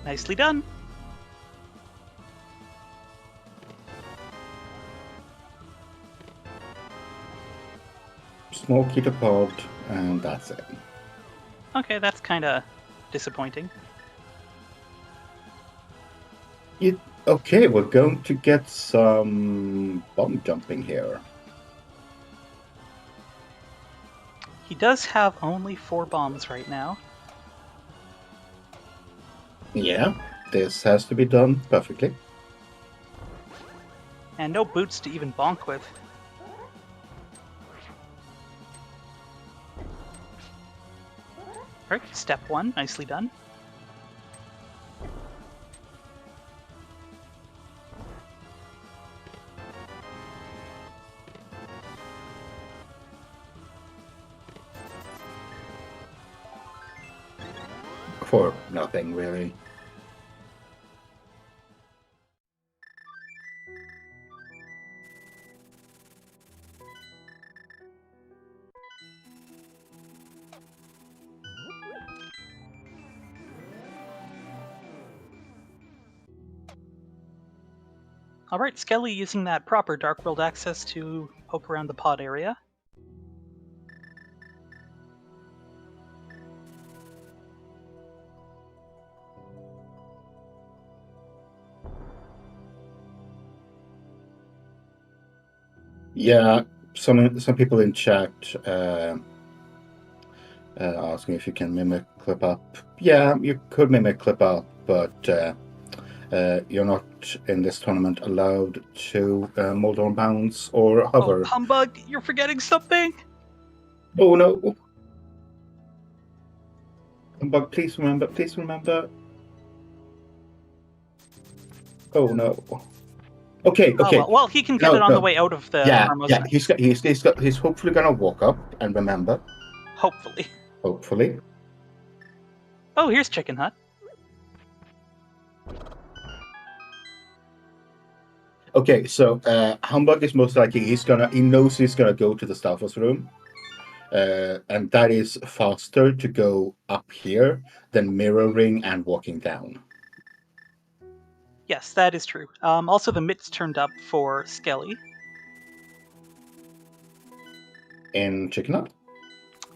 Nicely done. Small ketapod, and that's it. Okay, that's kind of disappointing. Okay, we're going to get some bomb jumping here. He does have only 4 bombs right now. Yeah, this has to be done perfectly. And no boots to even bonk with. Alright, step 1, nicely done. for nothing, really. Alright, Skele using that proper Dark World access to poke around the pod area. Yeah, some people in chat asking if you can mimic clip up. Yeah, you could mimic clip up, but you're not in this tournament allowed to mold on bounce or hover. Oh, humbug! You're forgetting something! Oh no! But please remember. Oh no. Okay. Oh, well, he can get it on the way out of the Harmos. Yeah. He's hopefully gonna walk up and remember. Hopefully. Oh, here's Chicken Hut. Okay, so Humbug is most likely he knows he's gonna go to the Stalfos room. And that is faster to go up here than mirroring and walking down. Yes, that is true. Also, the mitts turned up for Skele. In Chicken Hut?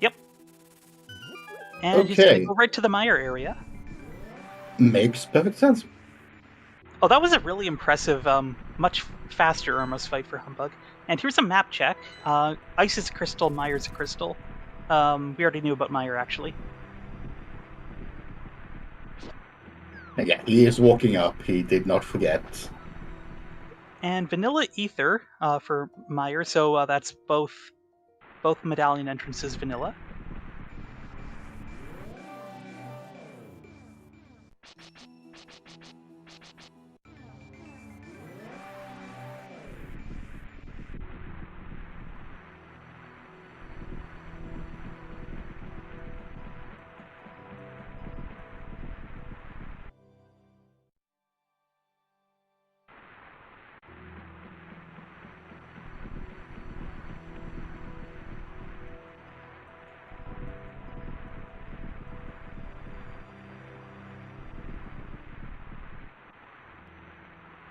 Yep. And he's going to go right to the mire area. Makes perfect sense. Oh, that was a really impressive, much faster Armos fight for Humbug. And here's a map check. Ice is a crystal, Mire's a crystal. We already knew about Mire, actually. Yeah, he is walking up. He did not forget. And Vanilla Ether for Mire, so that's both medallion entrances vanilla.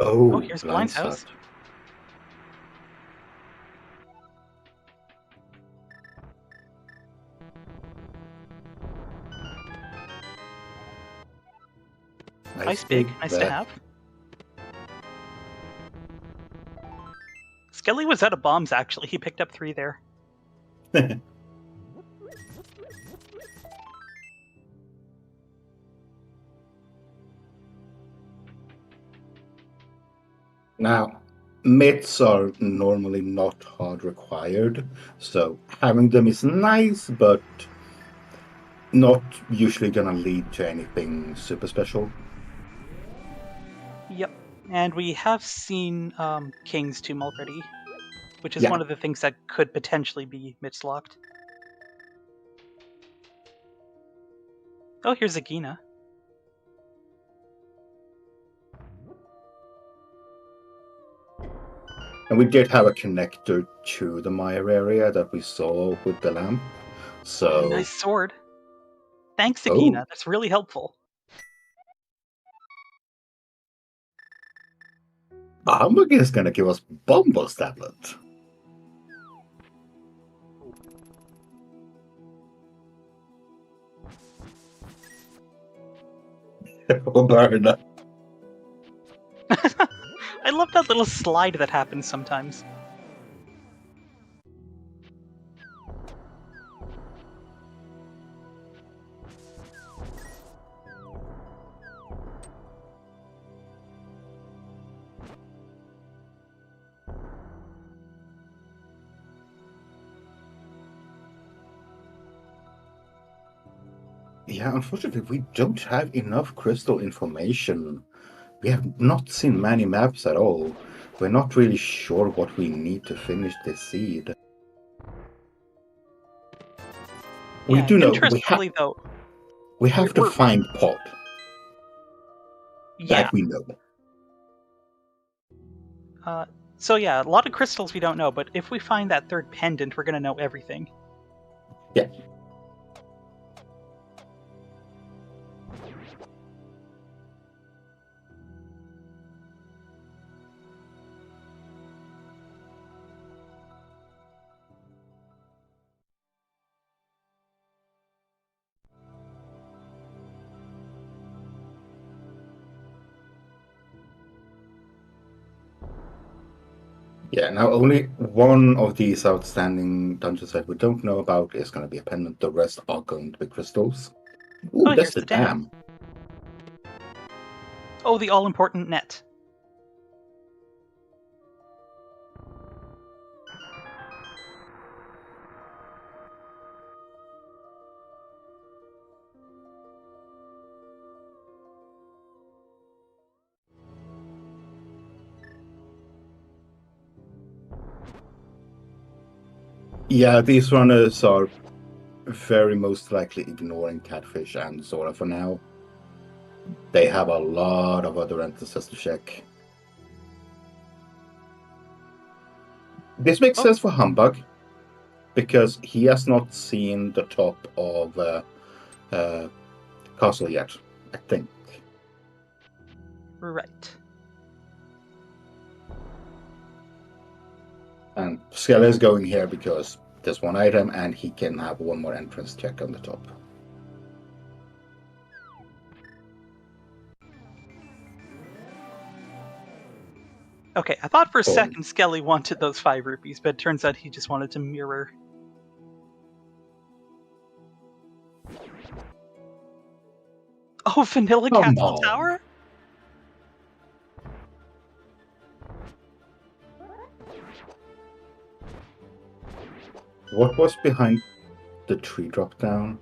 Oh, here's Blind's house. Nice big, nice to have. Skele was out of bombs, actually. He picked up 3 there. Now, mitts are normally not hard required, so having them is nice, but not usually gonna lead to anything super special. Yep. And we have seen King's Tomb already, which is one of the things that could potentially be mitts locked. Oh, here's Agina. And we did have a connector to the Mire area that we saw with the lamp. So nice sword. Thanks, Agina. That's really helpful. Humbug is gonna give us Bumbo's tablet. Oh, burn. I love that little slide that happens sometimes. Yeah, unfortunately, we don't have enough crystal information. We have not seen many maps at all. We're not really sure what we need to finish this seed. We do know interestingly, though. We have to find Pod. Yeah. That we know. So yeah, a lot of crystals we don't know, but if we find that third pendant, we're gonna know everything. Yeah. Yeah, now only one of these outstanding dungeons that we don't know about is going to be a pendant. The rest are going to be crystals. Ooh, Oh, that's here's the dam. Oh, the all-important net. Yeah, these runners are very most likely ignoring Catfish and Zora for now. They have a lot of other entrances to check. This makes sense for Humbug, because he has not seen the top of Castle yet, I think. Right. And Skele is going here because there's one item and he can have one more entrance check on the top. Okay, I thought for a second Skele wanted those 5 rupees, but it turns out he just wanted to mirror. Oh, Vanilla Castle Tower? What was behind the tree drop down?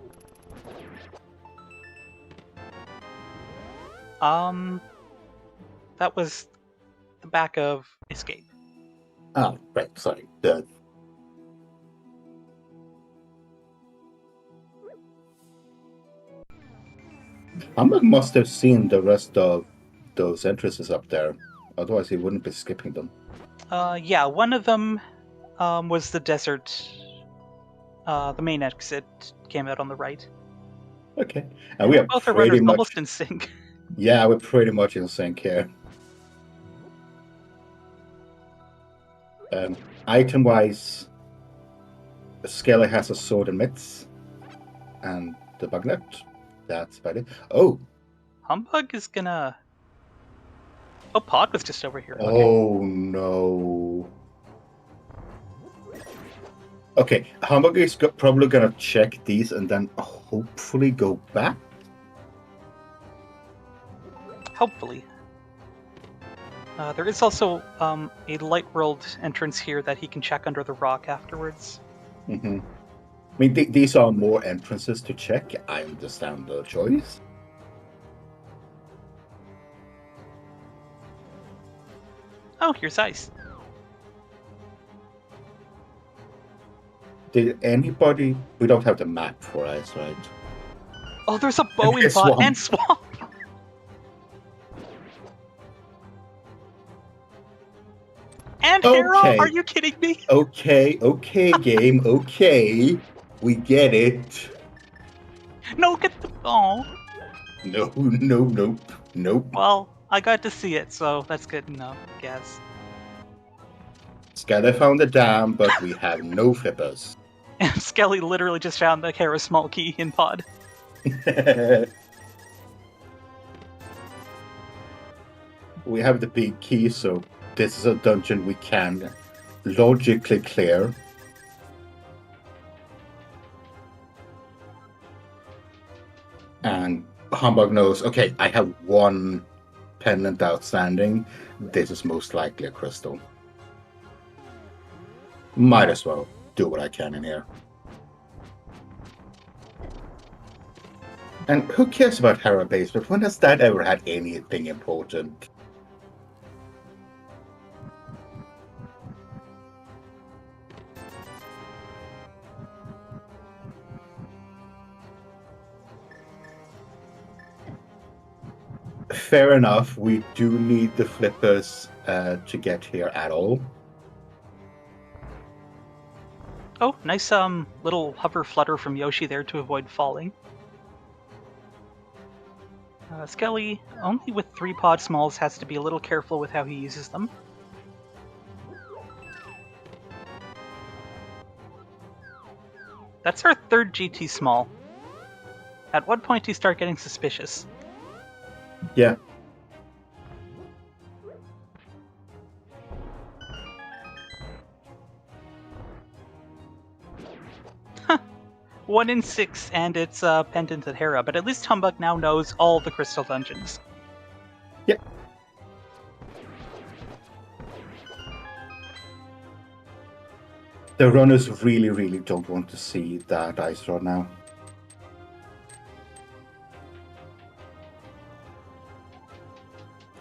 That was the back of Escape. Oh, right, sorry. Humbug must have seen the rest of those entrances up there. Otherwise, he wouldn't be skipping them. Yeah, one of them was the desert. The main exit came out on the right. Okay. And we are both are pretty runners much almost in sync. Yeah, we're pretty much in sync here. Item-wise, Skele has a sword and mitts, and the bugnet. That's about it. Oh! Humbug is gonna... Oh, Pod was just over here. Okay. Oh, no. Okay, Humbug is probably gonna check these and then hopefully go back. Hopefully. There is also a light world entrance here that he can check under the rock afterwards. Mm-hmm. I mean, these are more entrances to check. I understand the choice. Oh, here's ice. Did anybody... We don't have the map for ice, right? Oh, there's a bow in Pod and swamp! And Hera? Are you kidding me? Okay, game, okay. We get it. No, get the... Oh. Nope. Well, I got to see it, so that's good enough, I guess. Skele found the dam, but we have no flippers. And Skele literally just found the Hera small key in Pod. We have the big key, so this is a dungeon we can logically clear. And Humbug knows, okay, I have one pendant outstanding. This is most likely a crystal. Might as well do what I can in here. And who cares about Hera base, but when has that ever had anything important? fair enough. We do need the flippers to get here at all. Oh, nice little hover flutter from Yoshi there to avoid falling. Skele, only with 3 pod smalls, has to be a little careful with how he uses them. That's our 3rd GT small. At what point do you start getting suspicious? Yeah. Huh. 1 in 6, and it's Pendant at Hera, but at least Humbugh now knows all the crystal dungeons. Yep. The runners really, really don't want to see that ice rod now.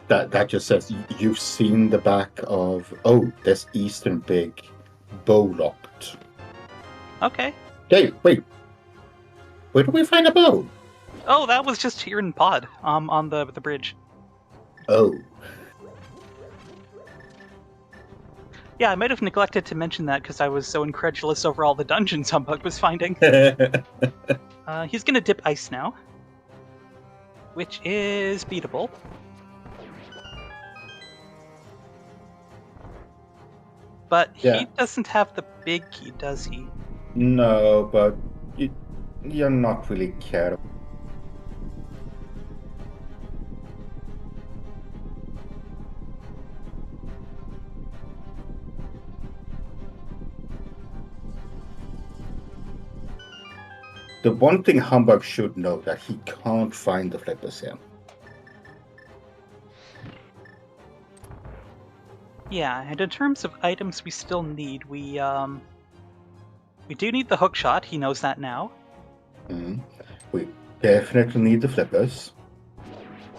That just says you've seen the back of... Oh, there's Eastern Big bow locked. Okay. Hey, wait. Where do we find a bow? Oh, that was just here in pod, on the bridge. Oh. Yeah, I might have neglected to mention that because I was so incredulous over all the dungeons Humbugh was finding. He's gonna dip ice now, which is beatable. But he doesn't have the big key, does he? No, but you're not really careful. The one thing Humbugh should know that he can't find the flippers here. Yeah, and in terms of items we still need, we do need the hook shot. He knows that now. We definitely need the flippers.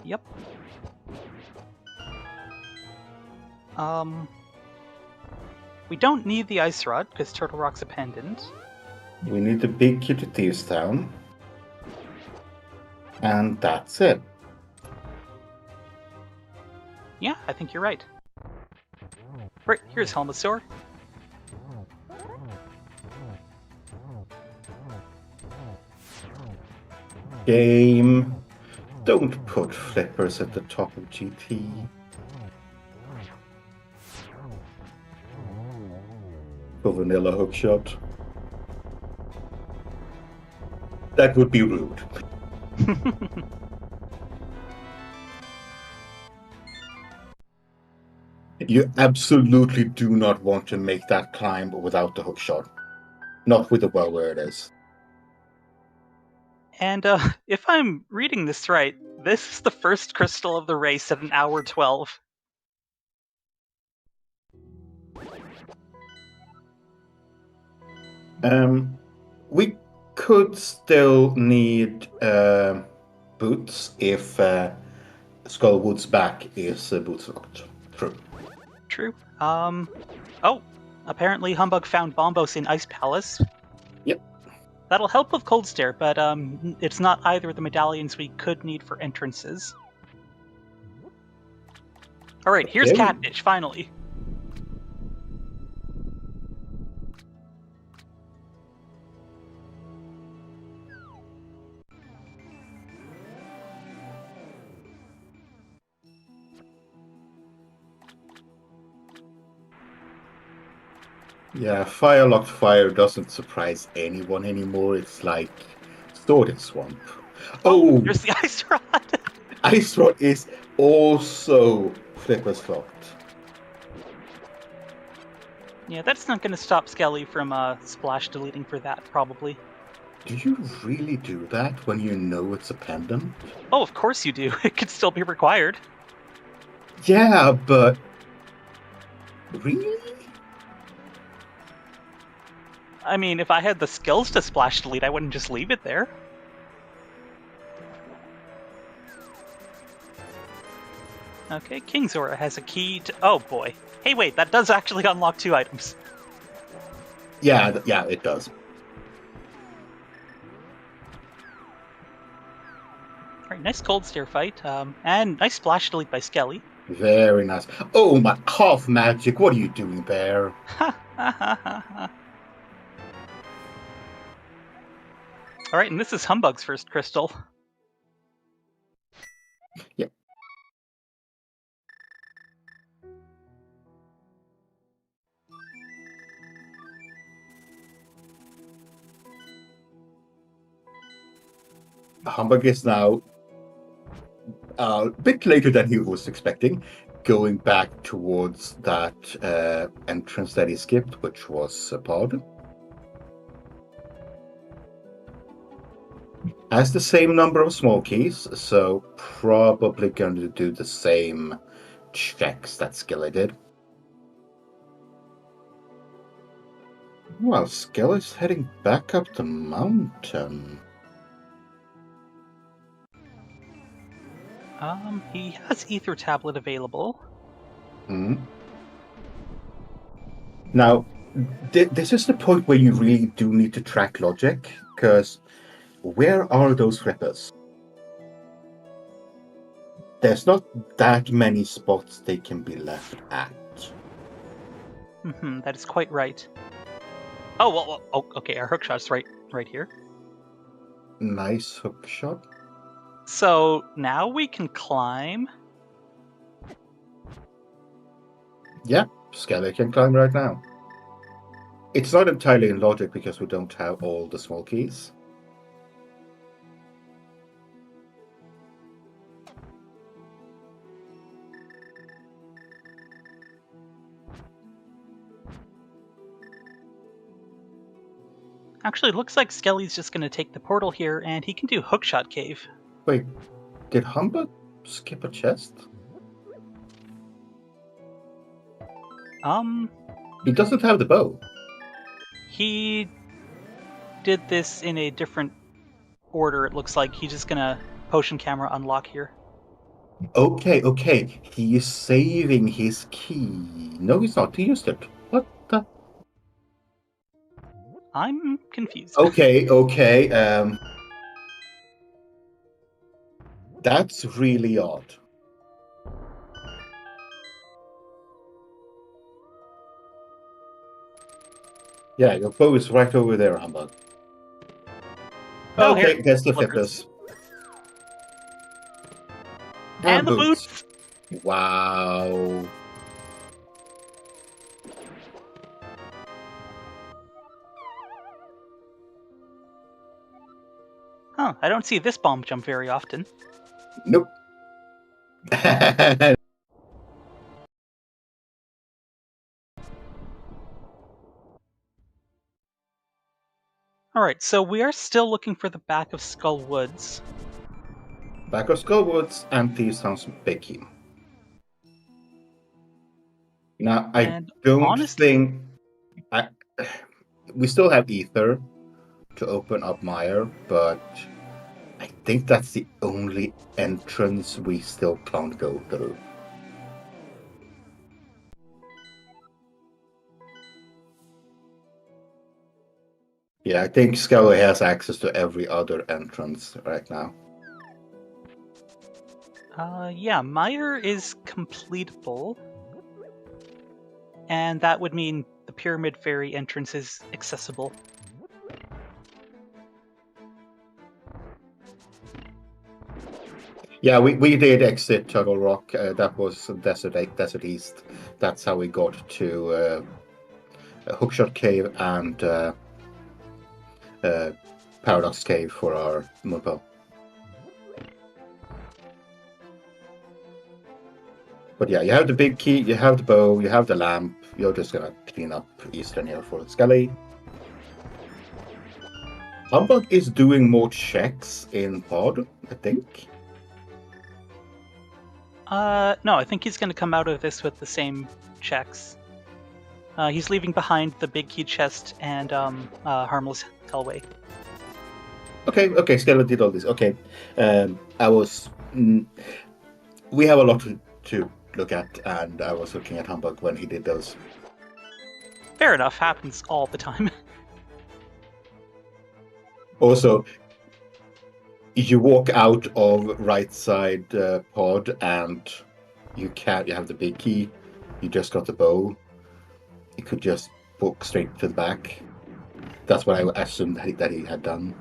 Yep. We don't need the ice rod because Turtle Rock's a pendant. We need the big key to Thieves Town. And that's it. Yeah, I think you're right. Right, here's Helmasaur. Game. Don't put flippers at the top of GT. For vanilla hookshot. That would be rude. You absolutely do not want to make that climb without the hookshot. Not with the well where it is. And if I'm reading this right, this is the first crystal of the race at an hour 12. We could still need boots if Skullwood's back is boots locked. True. True. Oh, apparently Humbugh found Bombos in Ice Palace. Yep. That'll help with Cold Stare, but it's not either of the medallions we could need for entrances. Alright, here's Catfish, finally. Yeah, Fire-locked fire doesn't surprise anyone anymore. It's like Sword and Swamp. Oh! There's the Ice Rod! Ice Rod is also flippers locked. Yeah, that's not going to stop Skele from splash deleting for that, probably. Do you really do that when you know it's a pendant? Oh, of course you do. It could still be required. Yeah, but... Really? I mean, if I had the skills to splash delete, I wouldn't just leave it there. Okay, King Zora has a key to... Oh, boy. Hey, wait, that does actually unlock 2 items. Yeah, it does. Alright, nice cold stare fight. And nice splash delete by Skele. Very nice. Oh my, half magic. What are you doing there? Alright, and this is Humbugh's first crystal. Yep. Humbugh is now a bit later than he was expecting, going back towards that entrance that he skipped, which was a pod. Has the same number of small keys, so probably going to do the same checks that Skele did. Well, Skele is heading back up the mountain. He has Ether Tablet available. Now, this is the point where you really do need to track logic, because where are those rippers? There's not that many spots they can be left at. That is quite right. Oh, well, okay, our hook shot's right here. Nice hook shot. So now we can climb. Yeah, Skele can climb right now. It's not entirely in logic because we don't have all the small keys. Actually, it looks like Skele's just going to take the portal here, and he can do Hookshot Cave. Wait, did Humbugh skip a chest? He doesn't have the bow. He did this in a different order, it looks like. He's just going to potion camera unlock here. Okay. He is saving his key. No, he's not. He used it. What the? I'm confused. Okay. That's really odd. Yeah, your bow is right over there, Humbugh. Oh, okay, here. there's the Flippers. flippers. And the boots! Wow. Huh, I don't see this bomb jump very often. Nope. Alright, so we are still looking for the back of Skull Woods. Back of Skull Woods and Thieves' House Big Key. Now, I don't honestly, think... we still have Ether to open up Mire, but I think that's the only entrance we still can't go through. Yeah, I think Skele has access to every other entrance right now. Yeah, Mire is completable. And that would mean the Pyramid Fairy entrance is accessible. Yeah, we did exit Toggle Rock. That was Desert East. That's how we got to Hookshot Cave and Paradox Cave for our Moonbow. But yeah, you have the big key, you have the bow, you have the lamp. You're just gonna clean up Eastern here for Skele. Humbugh is doing more checks in Pod, I think. No, I think he's going to come out of this with the same checks. He's leaving behind the big key chest and Harmless Hellway. Okay, Skele did all this. Okay, we have a lot to look at, and I was looking at Humbugh when he did those. Fair enough, happens all the time. Also, You walk out of right side pod, and you have the big key. You just got the bow. You could just walk straight to the back. That's what I assumed that he had done.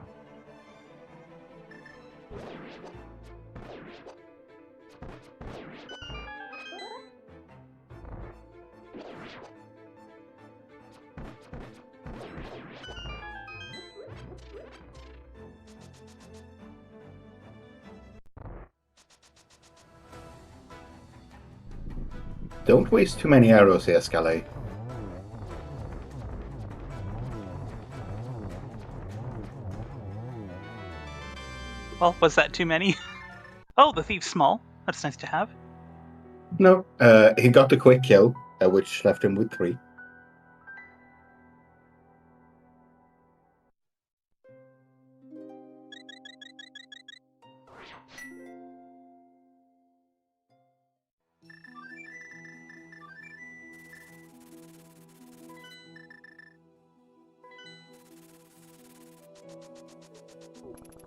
Don't waste too many arrows here, Skele. Well, was that too many? Oh, the thief's small. That's nice to have. No, he got a quick kill, which left him with 3.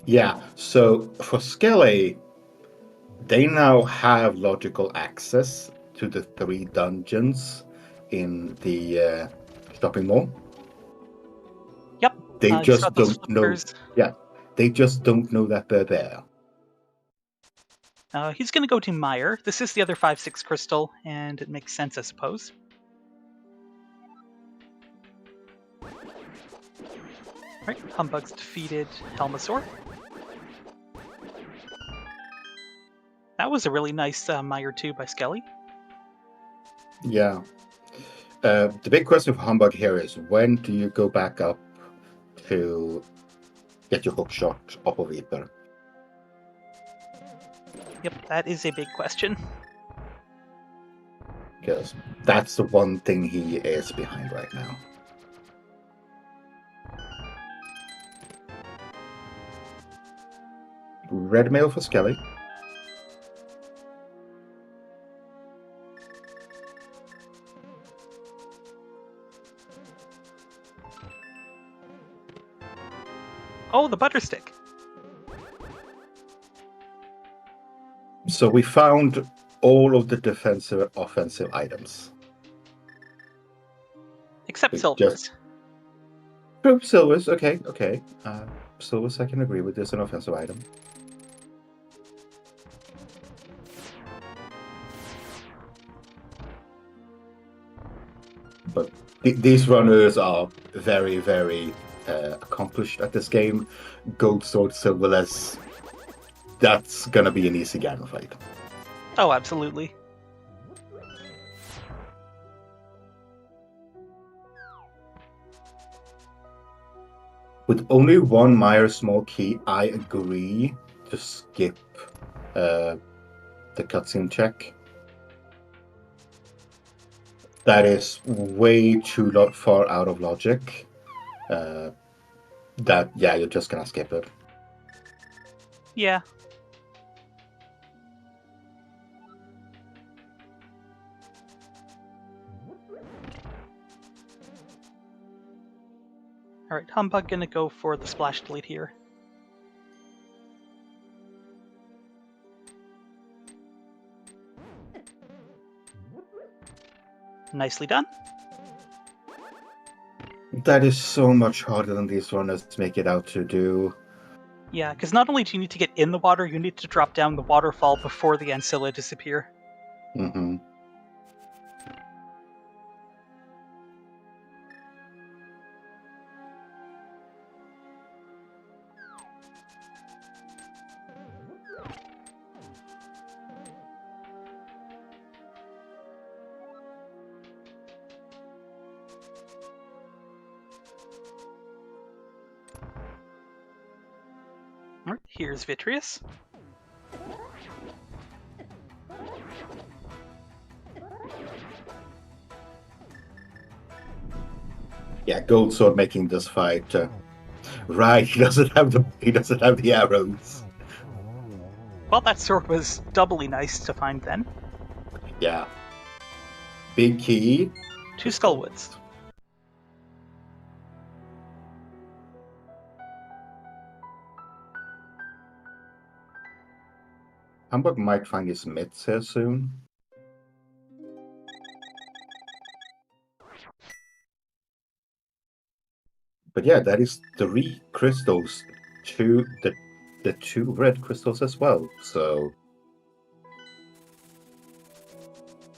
Yeah, so for Skele, they now have logical access to the 3 dungeons in the shopping mall. Yep. They He's just got those don't know. flippers. Yeah, they just don't know that they're there. He's going to go to Meyer. This is the other 5/6 crystal, and it makes sense, I suppose. Right, Humbugh's defeated Helmasaur. That was a really nice Meyer 2 by Skele. Yeah. The big question for Humbugh here is, when do you go back up to get your hook shot off of Reaper? Yep, that is a big question. Because that's the one thing he is behind right now. Red mail for Skele. Oh, the butter stick. So we found all of the defensive and offensive items. Except We Silver's. Oh, Silver's, okay. Silver's, I can agree with this, an offensive item. But these runners are very, very accomplished at this game. Gold Sword, Silverless, that's gonna be an easy Ganon fight. Oh, absolutely. With only 1 Meyer small key, I agree to skip the cutscene check. That is way too far out of logic. You're just gonna skip it. Yeah. Alright, Humbugh gonna go for the splash delete here. Nicely done. That is so much harder than these runners make it out to do. Yeah, because not only do you need to get in the water, you need to drop down the waterfall before the ancilla disappear. Mm-hmm. Alright, here's Vitreous. Yeah, Gold Sword making this fight. Right, he doesn't have the arrows. Well, that sword was doubly nice to find then. Yeah. Big key. 2 Skullwoods. Humbug might find his mitts here soon. But yeah, that is 3 crystals, the 2 red crystals as well. So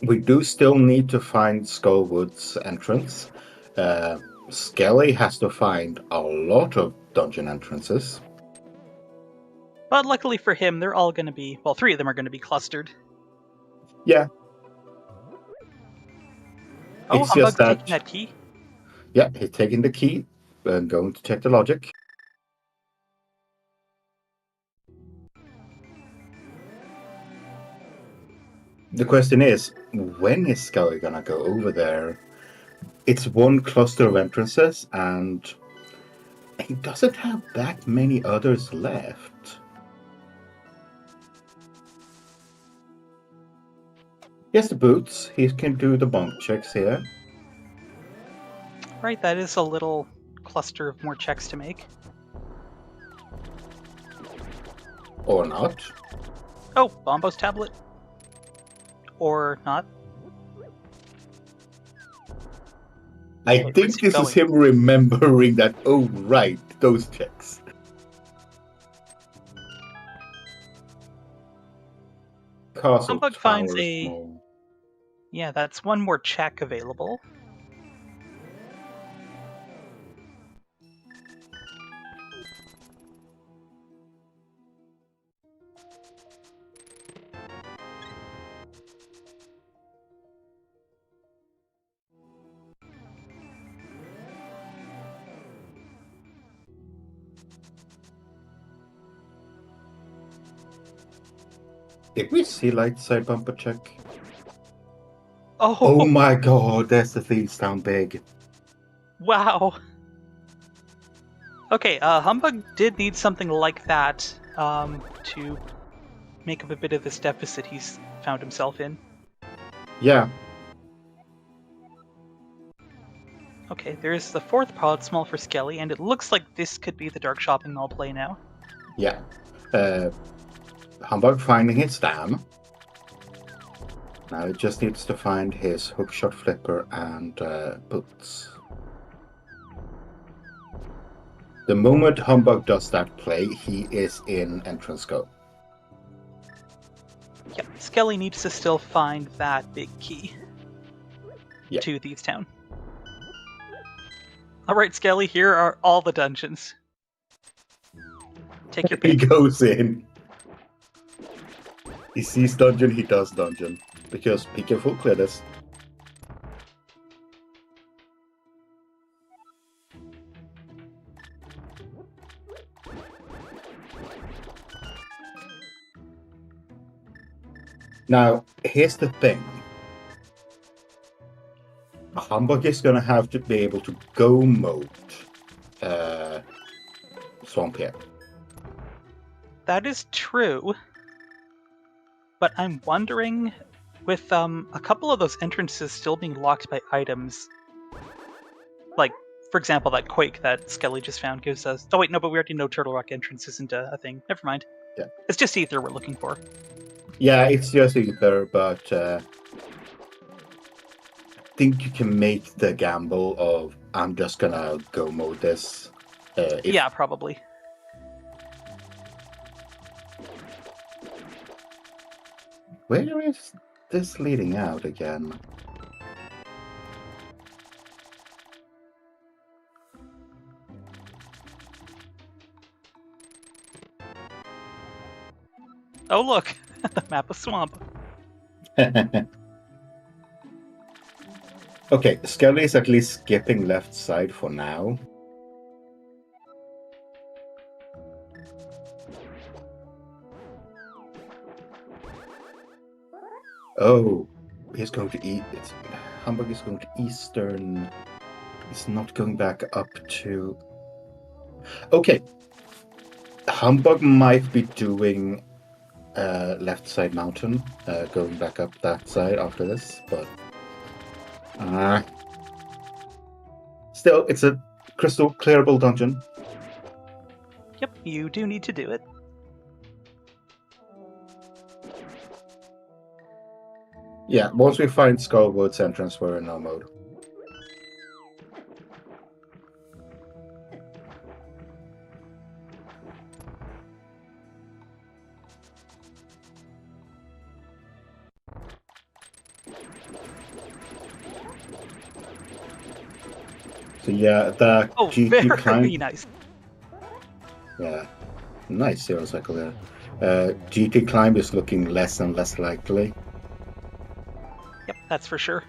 we do still need to find Skullwood's entrance. Skele has to find a lot of dungeon entrances. But luckily for him, they're all going to be, well, 3 of them are going to be clustered. Yeah. Oh, It's Humbug's just that, taking that key. yeah, he's taking the key and going to check the logic. The question is, when is Skele gonna go over there? It's 1 cluster of entrances, and he doesn't have that many others left. He has the boots. He can do the bonk checks here. Right, that is a little cluster of more checks to make. Or not. Oh, Bombo's tablet. Or not. I Where's think he this is going? him remembering that, oh right, those checks. Castle Humbug finds Tower is a... small. Yeah, that's 1 more check available. Did we see light side bumper check? Oh, Oh my god, that's the thing sound big. wow. Okay, Humbug did need something like that to make up a bit of this deficit he's found himself in. Yeah. Okay, there's the 4th pod small for Skele, and it looks like this could be the dark shopping I'll play now. Yeah. Humbug finding his dam. Now he just needs to find his hookshot flipper and boots. The moment Humbug does that play, he is in entrance go. Yep, Skele needs to still find that big key to Thieves' Town. Alright, Skele, here are all the dungeons. Take your He pick. goes in. He sees dungeon, he does dungeon. Because be careful, clear this. Now, here's the thing. Humbug is gonna have to be able to go mode Swamp here. That is true. But I'm wondering, with a couple of those entrances still being locked by items, like, for example, that Quake that Skele just found gives us... Oh wait, no, but we already know Turtle Rock entrance isn't a thing. Never mind. Yeah. It's just Ether we're looking for. Yeah, it's just Ether, but I think you can make the gamble of I'm just gonna go mode this. Yeah, probably. Where is this leading out again? Oh look, map of swamp. Okay, Skele is at least skipping left side for now. Oh, he's going to eat. Humbug is going to eastern. He's not going back up to. Okay, Humbug might be doing left side mountain, going back up that side after this, but still, it's a crystal clearable dungeon. Yep, you do need to do it. Yeah, once we find Skullwood's entrance, we're in no mode. So yeah, the Oh, GT very climb. nice. Yeah, nice zero cycle there. GT climb is looking less and less likely. Yep, that's for sure.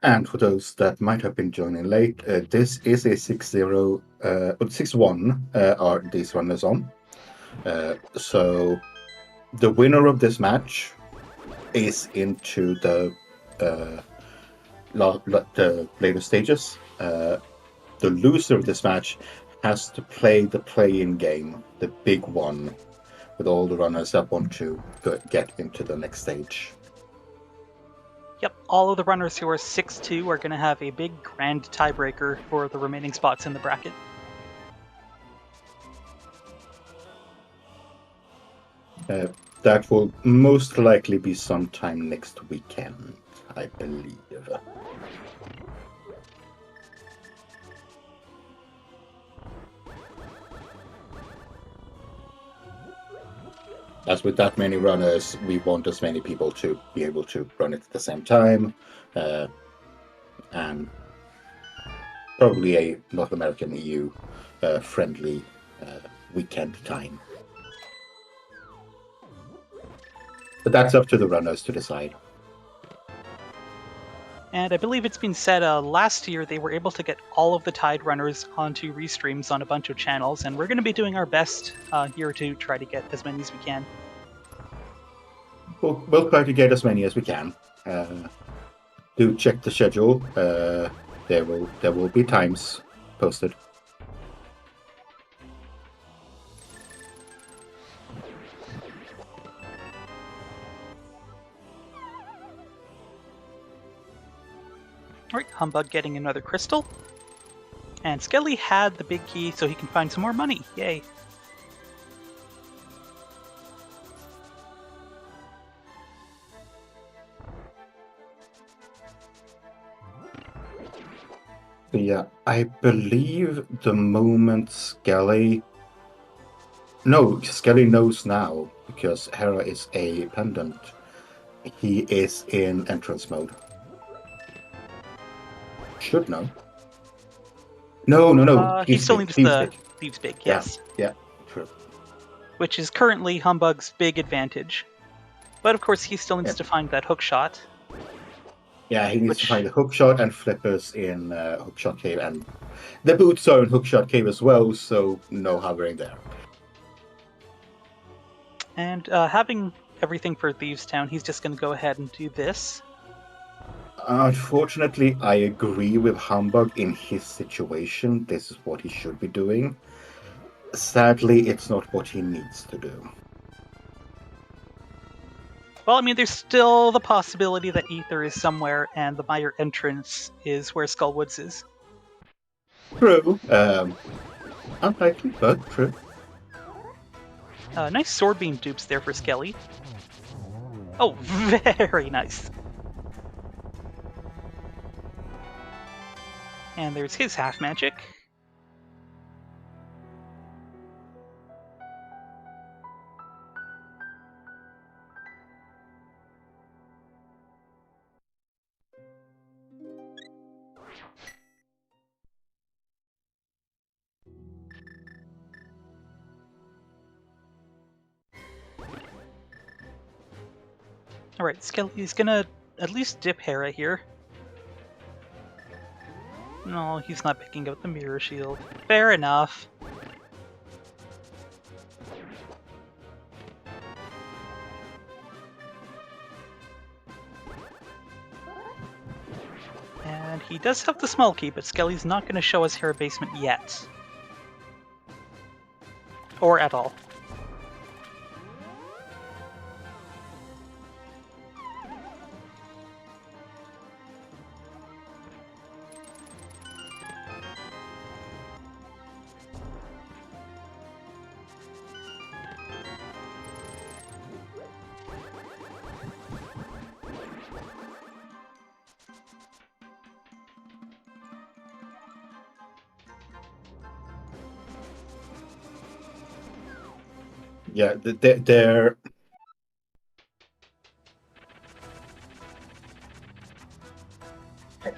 And for those that might have been joining late, this is a 6-0, 6-1 are these runners on. So the winner of this match is into the later stages. The loser of this match has to play the play-in game, the big one, with all the runners that want to get into the next stage. Yep, all of the runners who are 6-2 are going to have a big grand tiebreaker for the remaining spots in the bracket. That will most likely be sometime next weekend, I believe. As with that many runners, we want as many people to be able to run it at the same time, and probably a North American EU friendly weekend time. But that's up to the runners to decide. And I believe it's been said last year they were able to get all of the tied runners onto restreams on a bunch of channels, and we're going to be doing our best here to try to get as many as we can. We'll try to get as many as we can. Do check the schedule. There will be times posted. Alright, Humbug getting another crystal. And Skele had the big key so he can find some more money. Yay. Yeah, I believe the moment Skele... No, Skele knows now, because Hera is a pendant. He is in entrance mode. Should know. No. He still needs the Thieves Big, yes. Yeah, true. Which is currently Humbug's big advantage. But of course, he still needs to find that hook shot. Yeah, he needs to find a hookshot and flippers in hookshot cave, and the boots are in hookshot cave as well, so no hovering there. And having everything for Thieves Town, he's just going to go ahead and do this. Unfortunately, I agree with Humbug in his situation. This is what he should be doing. Sadly, it's not what he needs to do. Well, I mean, there's still the possibility that Ether is somewhere and the Mire entrance is where Skullwoods is. True. Unlikely, but true. Nice sword beam dupes there for Skele. Oh, very nice. And there's his half magic. Alright, Skele's gonna at least dip Hera here. No, he's not picking up the mirror shield. Fair enough. And he does have the small key, but Skele's not going to show us Hera basement yet. Or at all. Yeah,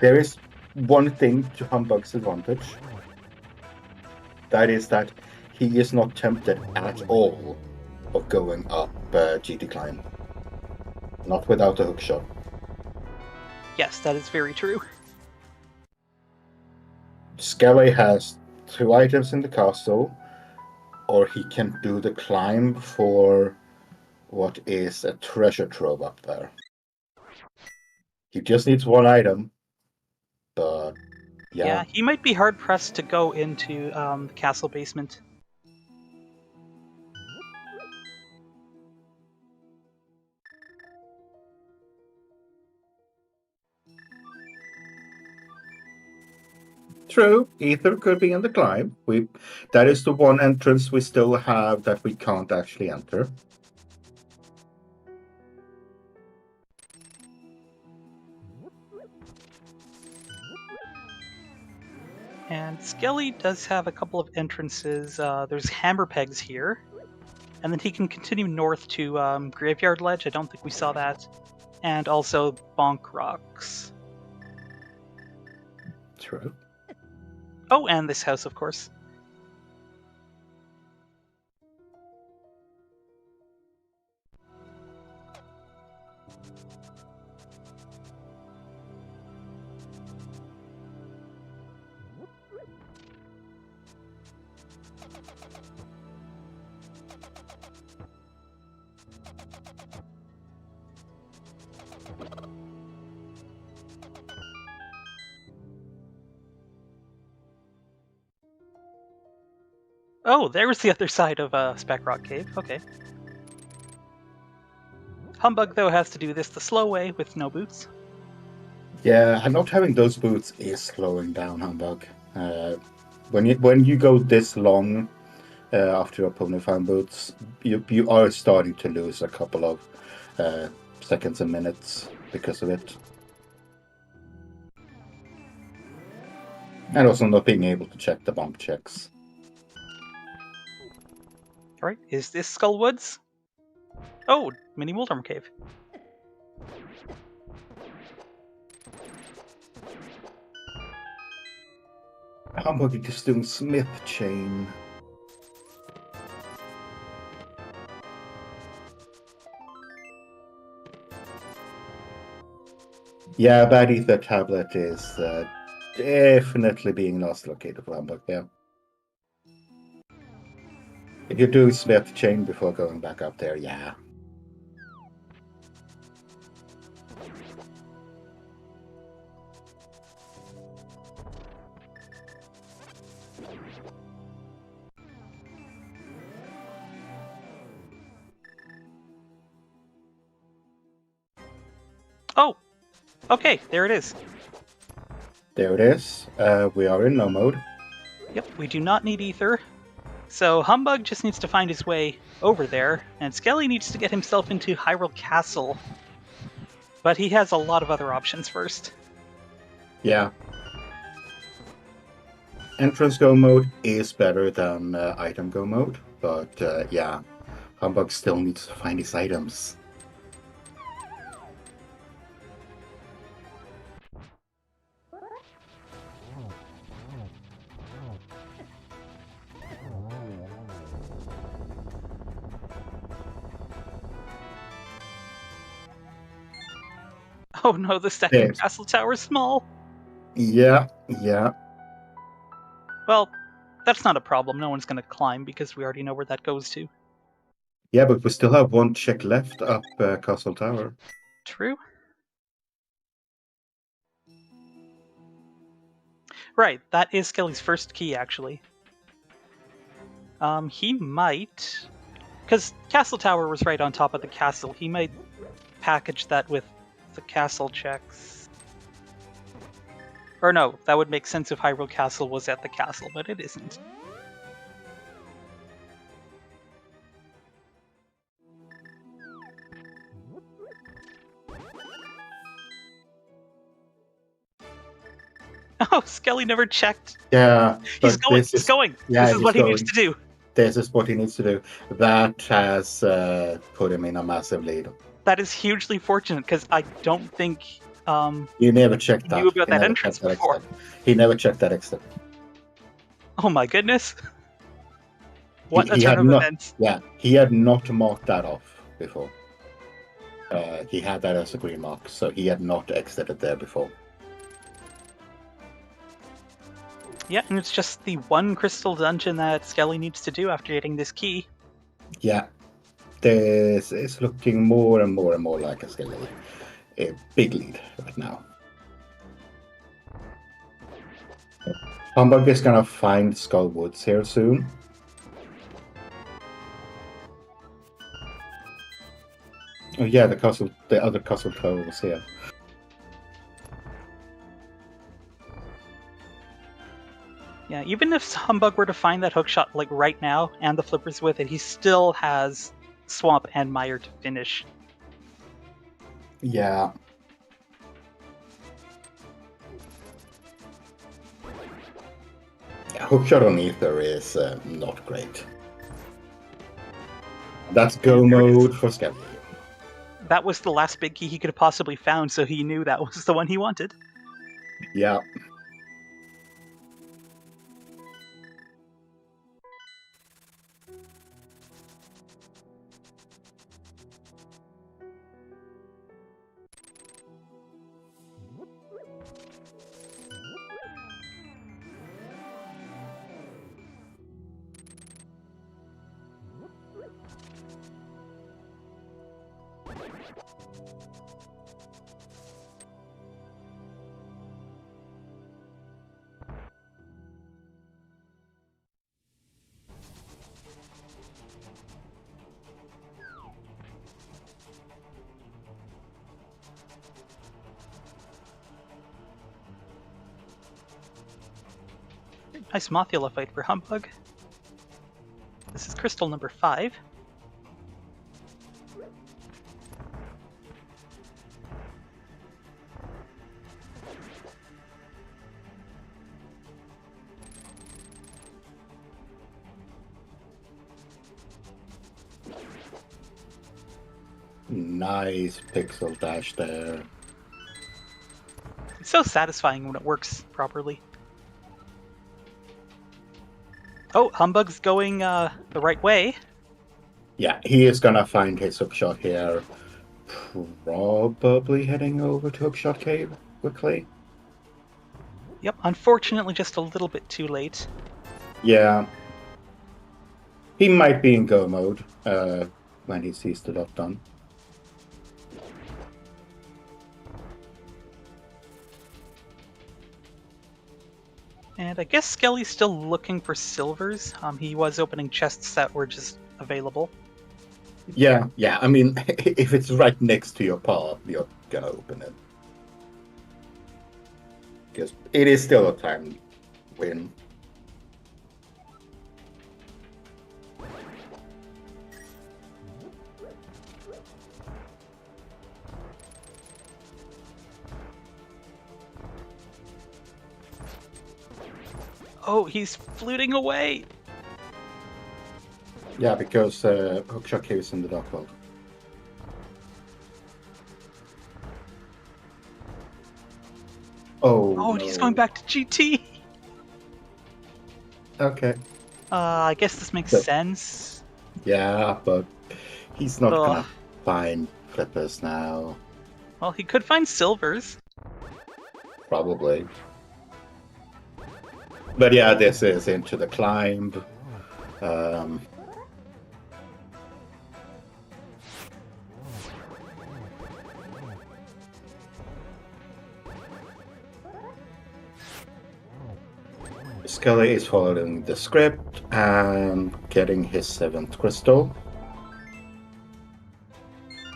there is one thing to Humbug's advantage. That is that he is not tempted at all of going up GT climb. Not without a hookshot. Yes, that is very true. Skele has 2 items in the castle, or he can do the climb for what is a treasure trove up there. He just needs 1 item, but Yeah, he might be hard pressed to go into the castle basement. True, Ether could be in the climb. That is the one entrance we still have that we can't actually enter. And Skele does have a couple of entrances. There's hammer pegs here. And then he can continue north to Graveyard Ledge. I don't think we saw that. And also Bonk Rocks. True. Oh, and this house, of course. Oh, there was the other side of Spec Rock Cave. Okay. Humbugh, though, has to do this the slow way with no boots. Yeah, and not having those boots is slowing down Humbugh. When you go this long after your opponent found boots, you are starting to lose a couple of seconds and minutes because of it. And also not being able to check the bump checks. Alright, is this Skull Woods? Oh, Mini Muldorm Cave. Humbugh is just doing Smith chain. Yeah, bad ether tablet is definitely being lost located for Humbugh, yeah. If you do Smith chain before going back up there, yeah. Oh! Okay, there it is. There it is. We are in no mode. Yep, we do not need ether. So Humbugh just needs to find his way over there, and Skele needs to get himself into Hyrule Castle. But he has a lot of other options first. Yeah. Entrance go mode is better than item go mode, but yeah, Humbugh still needs to find his items. Oh no, the second Yes. castle tower is small. Yeah. Well, that's not a problem. No one's going to climb because we already know where that goes to. Yeah, but we still have 1 check left up Castle Tower. True. Right, that is Skele's first key, actually. He might... Because Castle Tower was right on top of the castle. He might package that with the castle checks. Or no, that would make sense if Hyrule Castle was at the castle, but it isn't. Oh, Skele never checked. Yeah, He's but going. this He's is going. yeah, This is he's what he going. needs to do. this is what he needs to do. That has put him in a massive lead. That is hugely fortunate because I don't think You never checked he that. knew about He that never entrance checked that before. extent. He never checked that extent. Oh my goodness! What a He turn had of not. events! Yeah, he had not marked that off before. He had that as a green mark, so he had not exited there before. Yeah, and it's just the one crystal dungeon that Skele needs to do after getting this key. Yeah, this is looking more and more and more like a Skele. A big lead right now. Humbugh is gonna find Skull Woods here soon. Oh yeah, the other castle tower was here. Yeah, even if Humbugh were to find that hookshot like right now and the flippers with it, he still has Swamp and Mire to finish. Yeah. Hookshot on Ether is not great. That's go mode for Skele. That was the last big key he could have possibly found, so he knew that was the one he wanted. Yeah. Nice Mothula fight for Humbugh. This is crystal number 5. Nice pixel dash there. It's so satisfying when it works properly. Oh, Humbugh's going the right way. Yeah, he is gonna find his hookshot here. Probably heading over to Hookshot Cave quickly. Yep, unfortunately just a little bit too late. Yeah. He might be in go mode when he sees the dot done. And I guess Skele's still looking for silvers. He was opening chests that were just available. Yeah. I mean, if it's right next to your path, you're gonna open it. Because it is still a time win. Oh, he's fluting away! Yeah, because Hookshot Cave is in the dark world. Oh, Oh, no. he's going back to GT! Okay. I guess this makes So- sense. Yeah, but he's not Ugh. gonna find flippers now. Well, he could find silvers. Probably. But yeah, this is into the climb. Skele is following the script and getting his 7th crystal.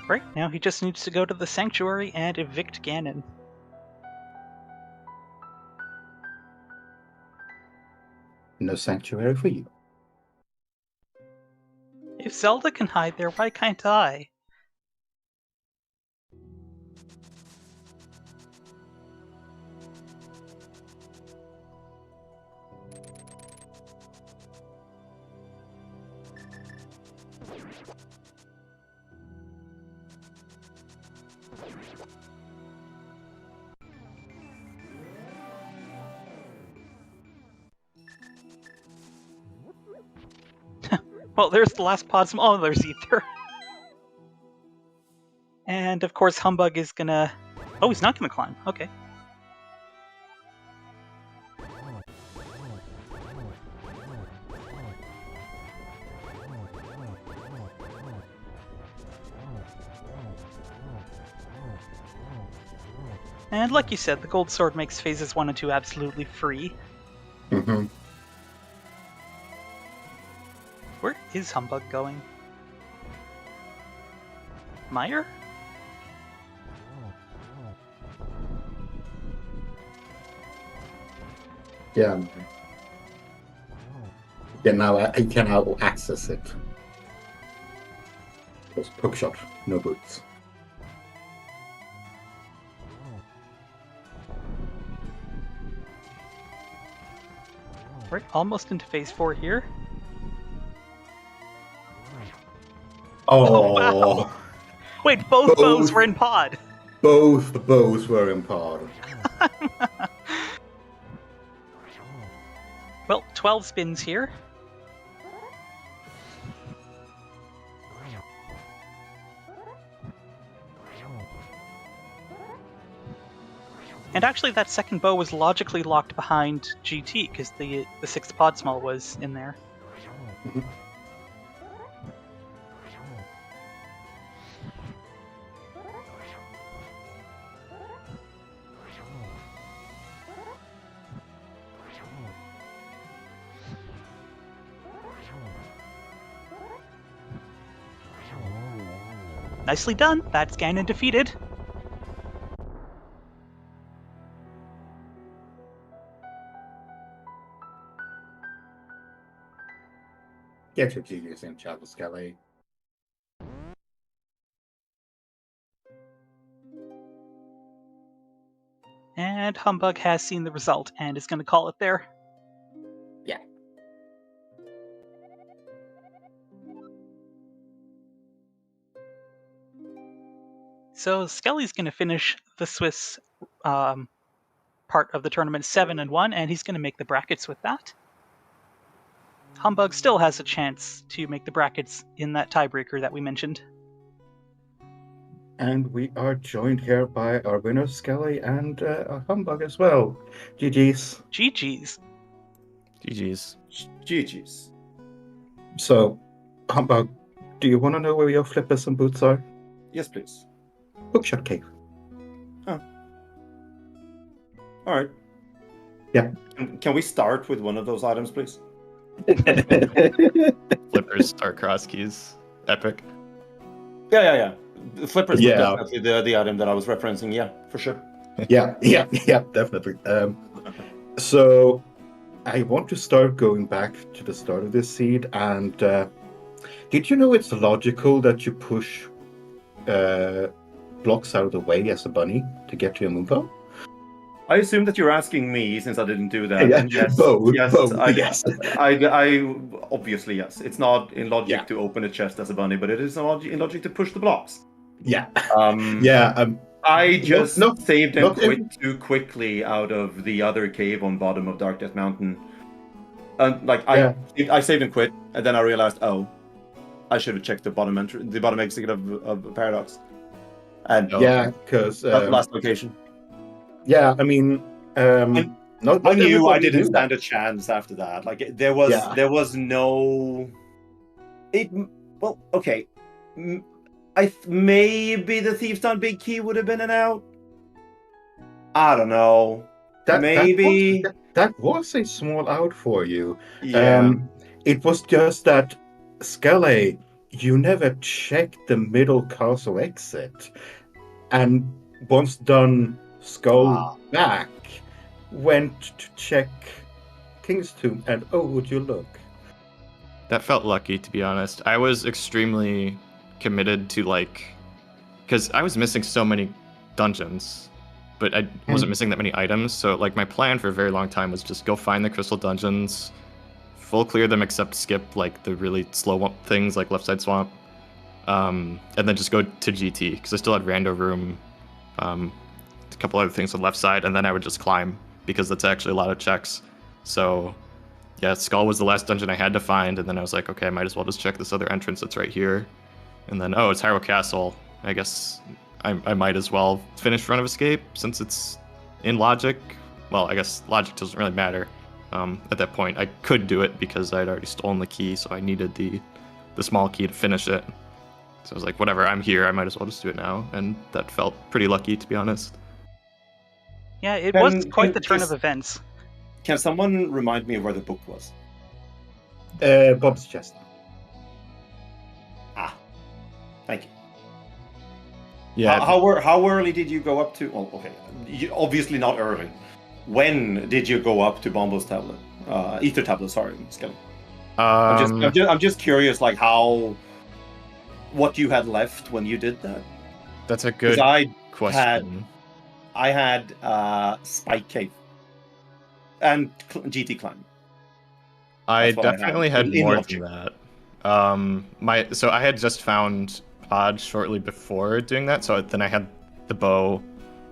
Right, now he just needs to go to the sanctuary and evict Ganon. No sanctuary for you. If Zelda can hide there, why can't I? Well, there's the last pod. Oh, there's Ether. And of course, Humbugh is gonna... Oh, he's not gonna climb. Okay. And like you said, the Gold Sword makes phases 1 and 2 absolutely free. Mm-hmm. Where is Humbugh going? Meyer? Yeah. Yeah, now I can now access it. Just hook shot, no boots. We're almost into phase 4 here. Oh, wow! Wait, both bows were in pod! Both the bows were in pod. Well, 12 spins here. And actually that second bow was logically locked behind GT, because the 6th pod small was in there. Mm-hmm. Nicely done. That's Ganon defeated. Get your genius in, Skele. And Humbugh has seen the result and is going to call it there. Yeah. So Skele's going to finish the Swiss part of the tournament 7-1, and he's going to make the brackets with that. Humbugh still has a chance to make the brackets in that tiebreaker that we mentioned. And we are joined here by our winner, Skele, and Humbugh as well. GG's. GG's. GG's. GG's. So, Humbugh, do you want to know where your flippers and boots are? Yes, please. Hookshot cave. Oh. All right. Yeah. Can we start with one of those items, please? Flippers are Crosskeys. Epic. Yeah. The flippers Yeah. were definitely the item that I was referencing. Yeah, for sure. Yeah, definitely. So, I want to start going back to the start of this seed, and did you know it's logical that you push blocks out of the way as a bunny to get to your moonbow? I assume that you're asking me since I didn't do that. Yeah, And yes, both, yes. I obviously yes. It's not in logic to open a chest as a bunny, but it is in logic to push the blocks. Yeah. Yeah. I just saved and not quit too quickly out of the other cave on bottom of Dark Death Mountain. And I saved and quit, and then I realized, I should have checked the bottom exit of Paradox. And because that's the last location. Yeah, I mean, I knew I didn't knew stand a chance after that. Like there was no. Well, okay. Maybe the Thieves Town Big Key would have been an out. I don't know. Maybe that was a small out for you. Yeah. It was just that Skele, you never checked the middle castle exit, and once done. Skull back, went to check King's Tomb, and oh, would you look? That felt lucky, to be honest. I was extremely committed to, because I was missing so many dungeons, but I wasn't missing that many items, so, my plan for a very long time was just go find the crystal dungeons, full clear them except skip, the really slow things, like Left Side Swamp, and then just go to GT, because I still had Rando Room, a couple other things on the left side, and then I would just climb because that's actually a lot of checks. So yeah, Skele was the last dungeon I had to find, and then I was like, okay, I might as well just check this other entrance that's right here. And then, oh, it's Hyrule Castle. I guess I might as well finish Run of Escape since it's in logic. Well, I guess logic doesn't really matter. At that point, I could do it because I'd already stolen the key, so I needed the small key to finish it. So I was like, whatever, I'm here, I might as well just do it now. And that felt pretty lucky, to be honest. Yeah, it was quite the turn of events. Can someone remind me of where the book was? Bob's chest. Thank you. Yeah. How early did you go up to? Well, okay, obviously not early. When did you go up to Bombo's tablet? Ether tablet. Sorry, Skele. I'm just curious, like what you had left when you did that. That's a good question. I had Spike Cave and GT Climb. I definitely had more than that. So I had just found Pod shortly before doing that, so then I had the bow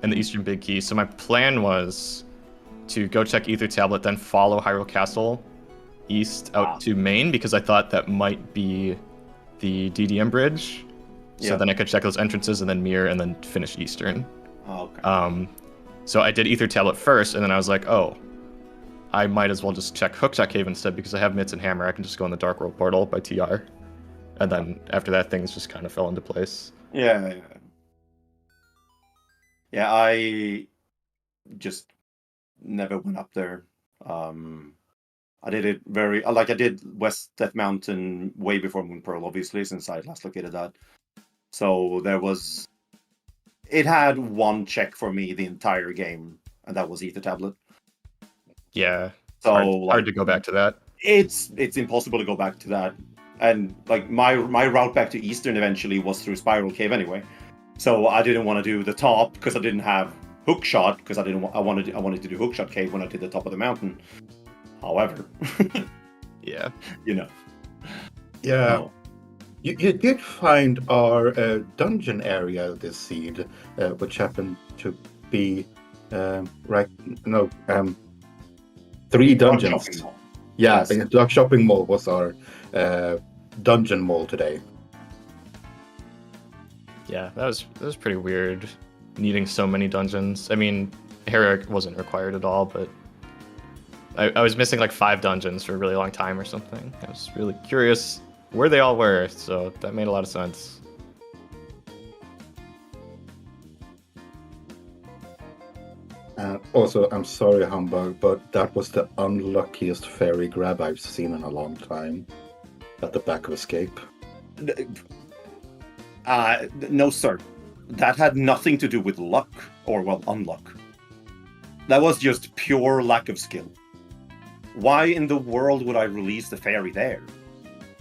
and the Eastern Big Key. So my plan was to go check Ether Tablet, then follow Hyrule Castle east out to Maine, because I thought that might be the DDM bridge. So then I could check those entrances and then mirror and then finish Eastern. Oh, okay. So I did Ether Tablet first, and then I was like, oh, I might as well just check Hookshot Cave instead, because I have Mitts and Hammer. I can just go in the Dark World portal by TR. And then after that, things just kind of fell into place. Yeah, I just never went up there. I did it I did West Death Mountain way before Moon Pearl, obviously, since I last located that. So it had one check for me the entire game, and that was Ether Tablet. Yeah, so hard to go back to that. It's impossible to go back to that. And like my route back to Eastern eventually was through Spiral Cave anyway. So I didn't want to do the top because I didn't have Hookshot, because I wanted to do Hookshot Cave when I did the top of the mountain. However, yeah, Yeah. No. You did find our dungeon area this seed, which happened to be 3 dungeons. Yeah, yes. The Dark Shopping Mall was our dungeon mall today. Yeah, that was pretty weird, needing so many dungeons. I mean, Heroic wasn't required at all, but I was missing like 5 dungeons for a really long time or something. I was really curious where they all were, so that made a lot of sense. Also, I'm sorry, Humbugh, but that was the unluckiest fairy grab I've seen in a long time. At the back of Escape. No, sir. That had nothing to do with luck, or, well, unluck. That was just pure lack of skill. Why in the world would I release the fairy there?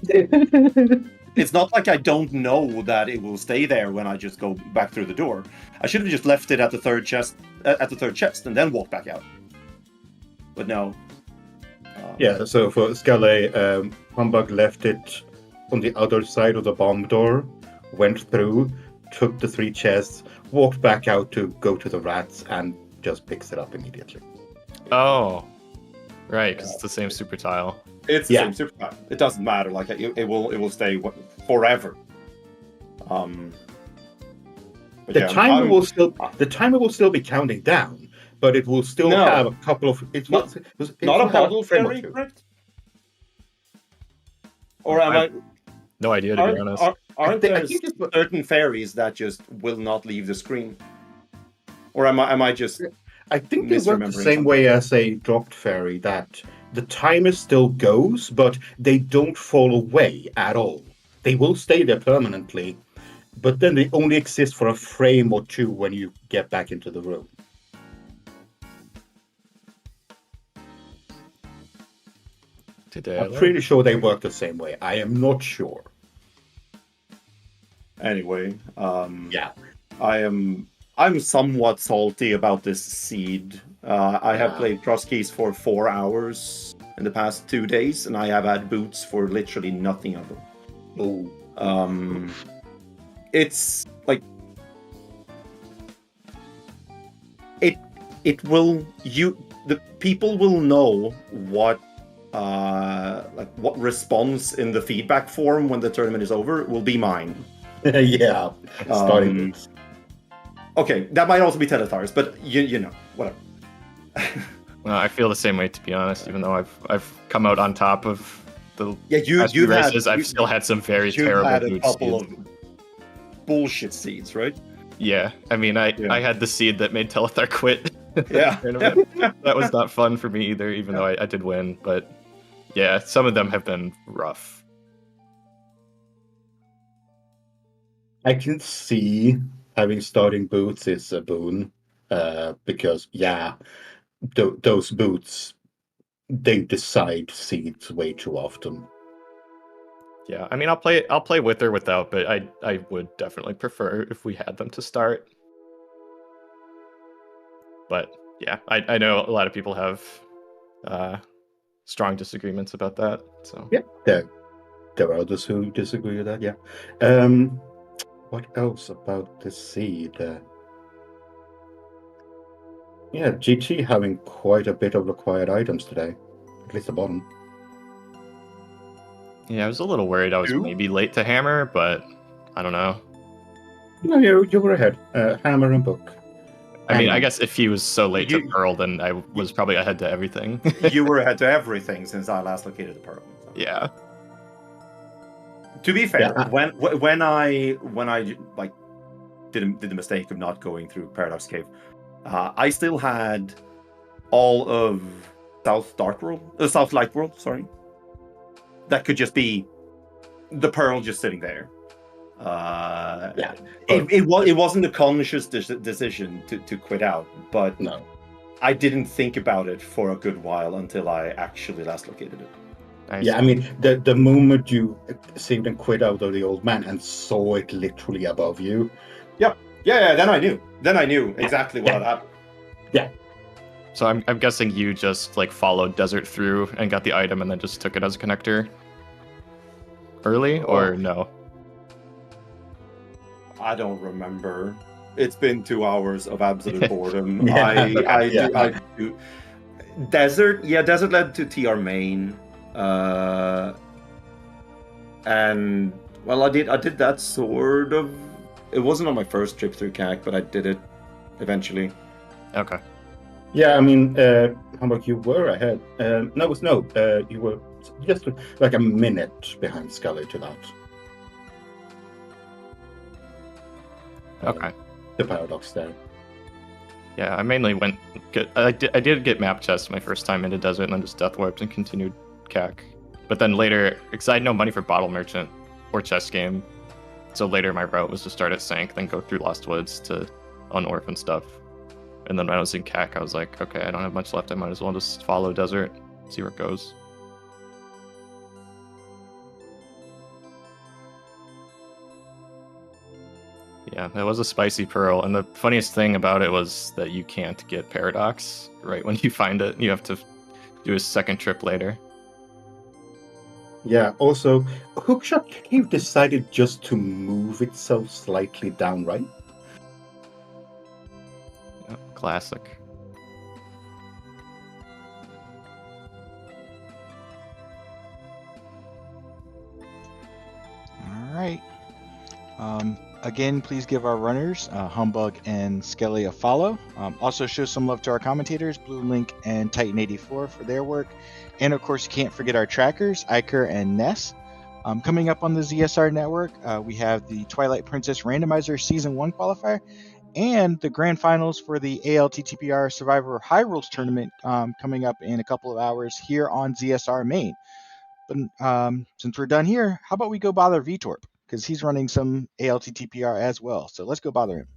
It's not like I don't know that it will stay there when I just go back through the door. I should have just left it at the third chest, and then walked back out. But no. Yeah, so for Skele, Humbugh left it on the other side of the bomb door, went through, took the 3 chests, walked back out to go to the rats, and just picks it up immediately. Oh, right, because it's the same super tile. It's the same super tile. It doesn't matter. Like it will stay forever. The timer will still be counting down, but it will still have a couple of. It's not a bottle fairy, correct? Or am I? No idea, to be honest. Aren't there certain fairies that just will not leave the screen? Or am I just? I think they work the same way as a dropped fairy. That the timer still goes, but they don't fall away at all. They will stay there permanently, but then they only exist for a frame or 2 when you get back into the room. I'm pretty sure they work the same way. I am not sure. Anyway, I'm somewhat salty about this seed. I have played Crosskeys for 4 hours in the past 2 days, and I have had boots for literally nothing of them. Oh. It's like the people will know what like what response in the feedback form when the tournament is over will be mine. Yeah, starting. Okay, that might also be Teletars, but you know, whatever. Well, I feel the same way, to be honest. Even though I've come out on top of the past few races, I've still had some very terrible had a boot couple seeds. of bullshit seeds, right? Yeah, I mean, I had the seed that made Telethar quit. Yeah. That was not fun for me either, even though I did win. But yeah, some of them have been rough. I can see having starting boots is a boon, because those boots, they decide seeds way too often. Yeah, I mean, I'll play with or without, but I would definitely prefer if we had them to start. But yeah, I know a lot of people have strong disagreements about that. So yeah, there are others who disagree with that. Yeah. What else about the seed? Yeah, GT having quite a bit of required items today, at least the bottom. yeah, I was a little worried I was maybe late to hammer, but I don't know. No, you were ahead. Hammer and book. I mean, I guess if he was so late to Pearl, then I was probably ahead to everything. You were ahead to everything since I last located the Pearl. So. Yeah. To be fair, when I like did the mistake of not going through Paradox Cave, I still had all of South Light World, sorry. That could just be the Pearl just sitting there. It wasn't a conscious decision to quit out, but no, I didn't think about it for a good while until I actually last located it. Yeah, I mean, the moment you saved and quit out of the old man and saw it literally above you. Yeah. Then I knew exactly what had happened. Yeah. So I'm guessing you just like followed Desert through and got the item and then just took it as a connector early, or no? I don't remember. It's been 2 hours of absolute boredom. Yeah. I do. Desert led to TR main. And well, I did that sort of. It wasn't on my first trip through CAC, but I did it eventually. Okay. Yeah, I mean, Humbugh, you were ahead. You were just like a minute behind Skele to that. Okay. The paradox there. Yeah, I mainly went. I did get map chest my first time into Desert, and then just death warped and continued CAC. But then later, because I had no money for Bottle Merchant or Chess Game, so later my route was to start at Sank, then go through Lost Woods to unorph and stuff. And then when I was in CAC, I was like, okay, I don't have much left. I might as well just follow Desert, see where it goes. Yeah, that was a spicy Pearl, and the funniest thing about it was that you can't get Paradox right when you find it. You have to do a second trip later. Yeah, also, Hookshot Cave decided just to move itself slightly down, right? Yeah, classic. All right. Again, please give our runners, Humbugh and Skele, a follow. Also show some love to our commentators, Blue Link and Titan84 for their work. And of course, you can't forget our trackers, Iker and Ness. Coming up on the ZSR network, we have the Twilight Princess Randomizer Season 1 qualifier and the grand finals for the ALttPR Survivor High Rules tournament coming up in a couple of hours here on ZSR Main. But since we're done here, how about we go bother Vtorp? Because he's running some ALttPR as well. So let's go bother him.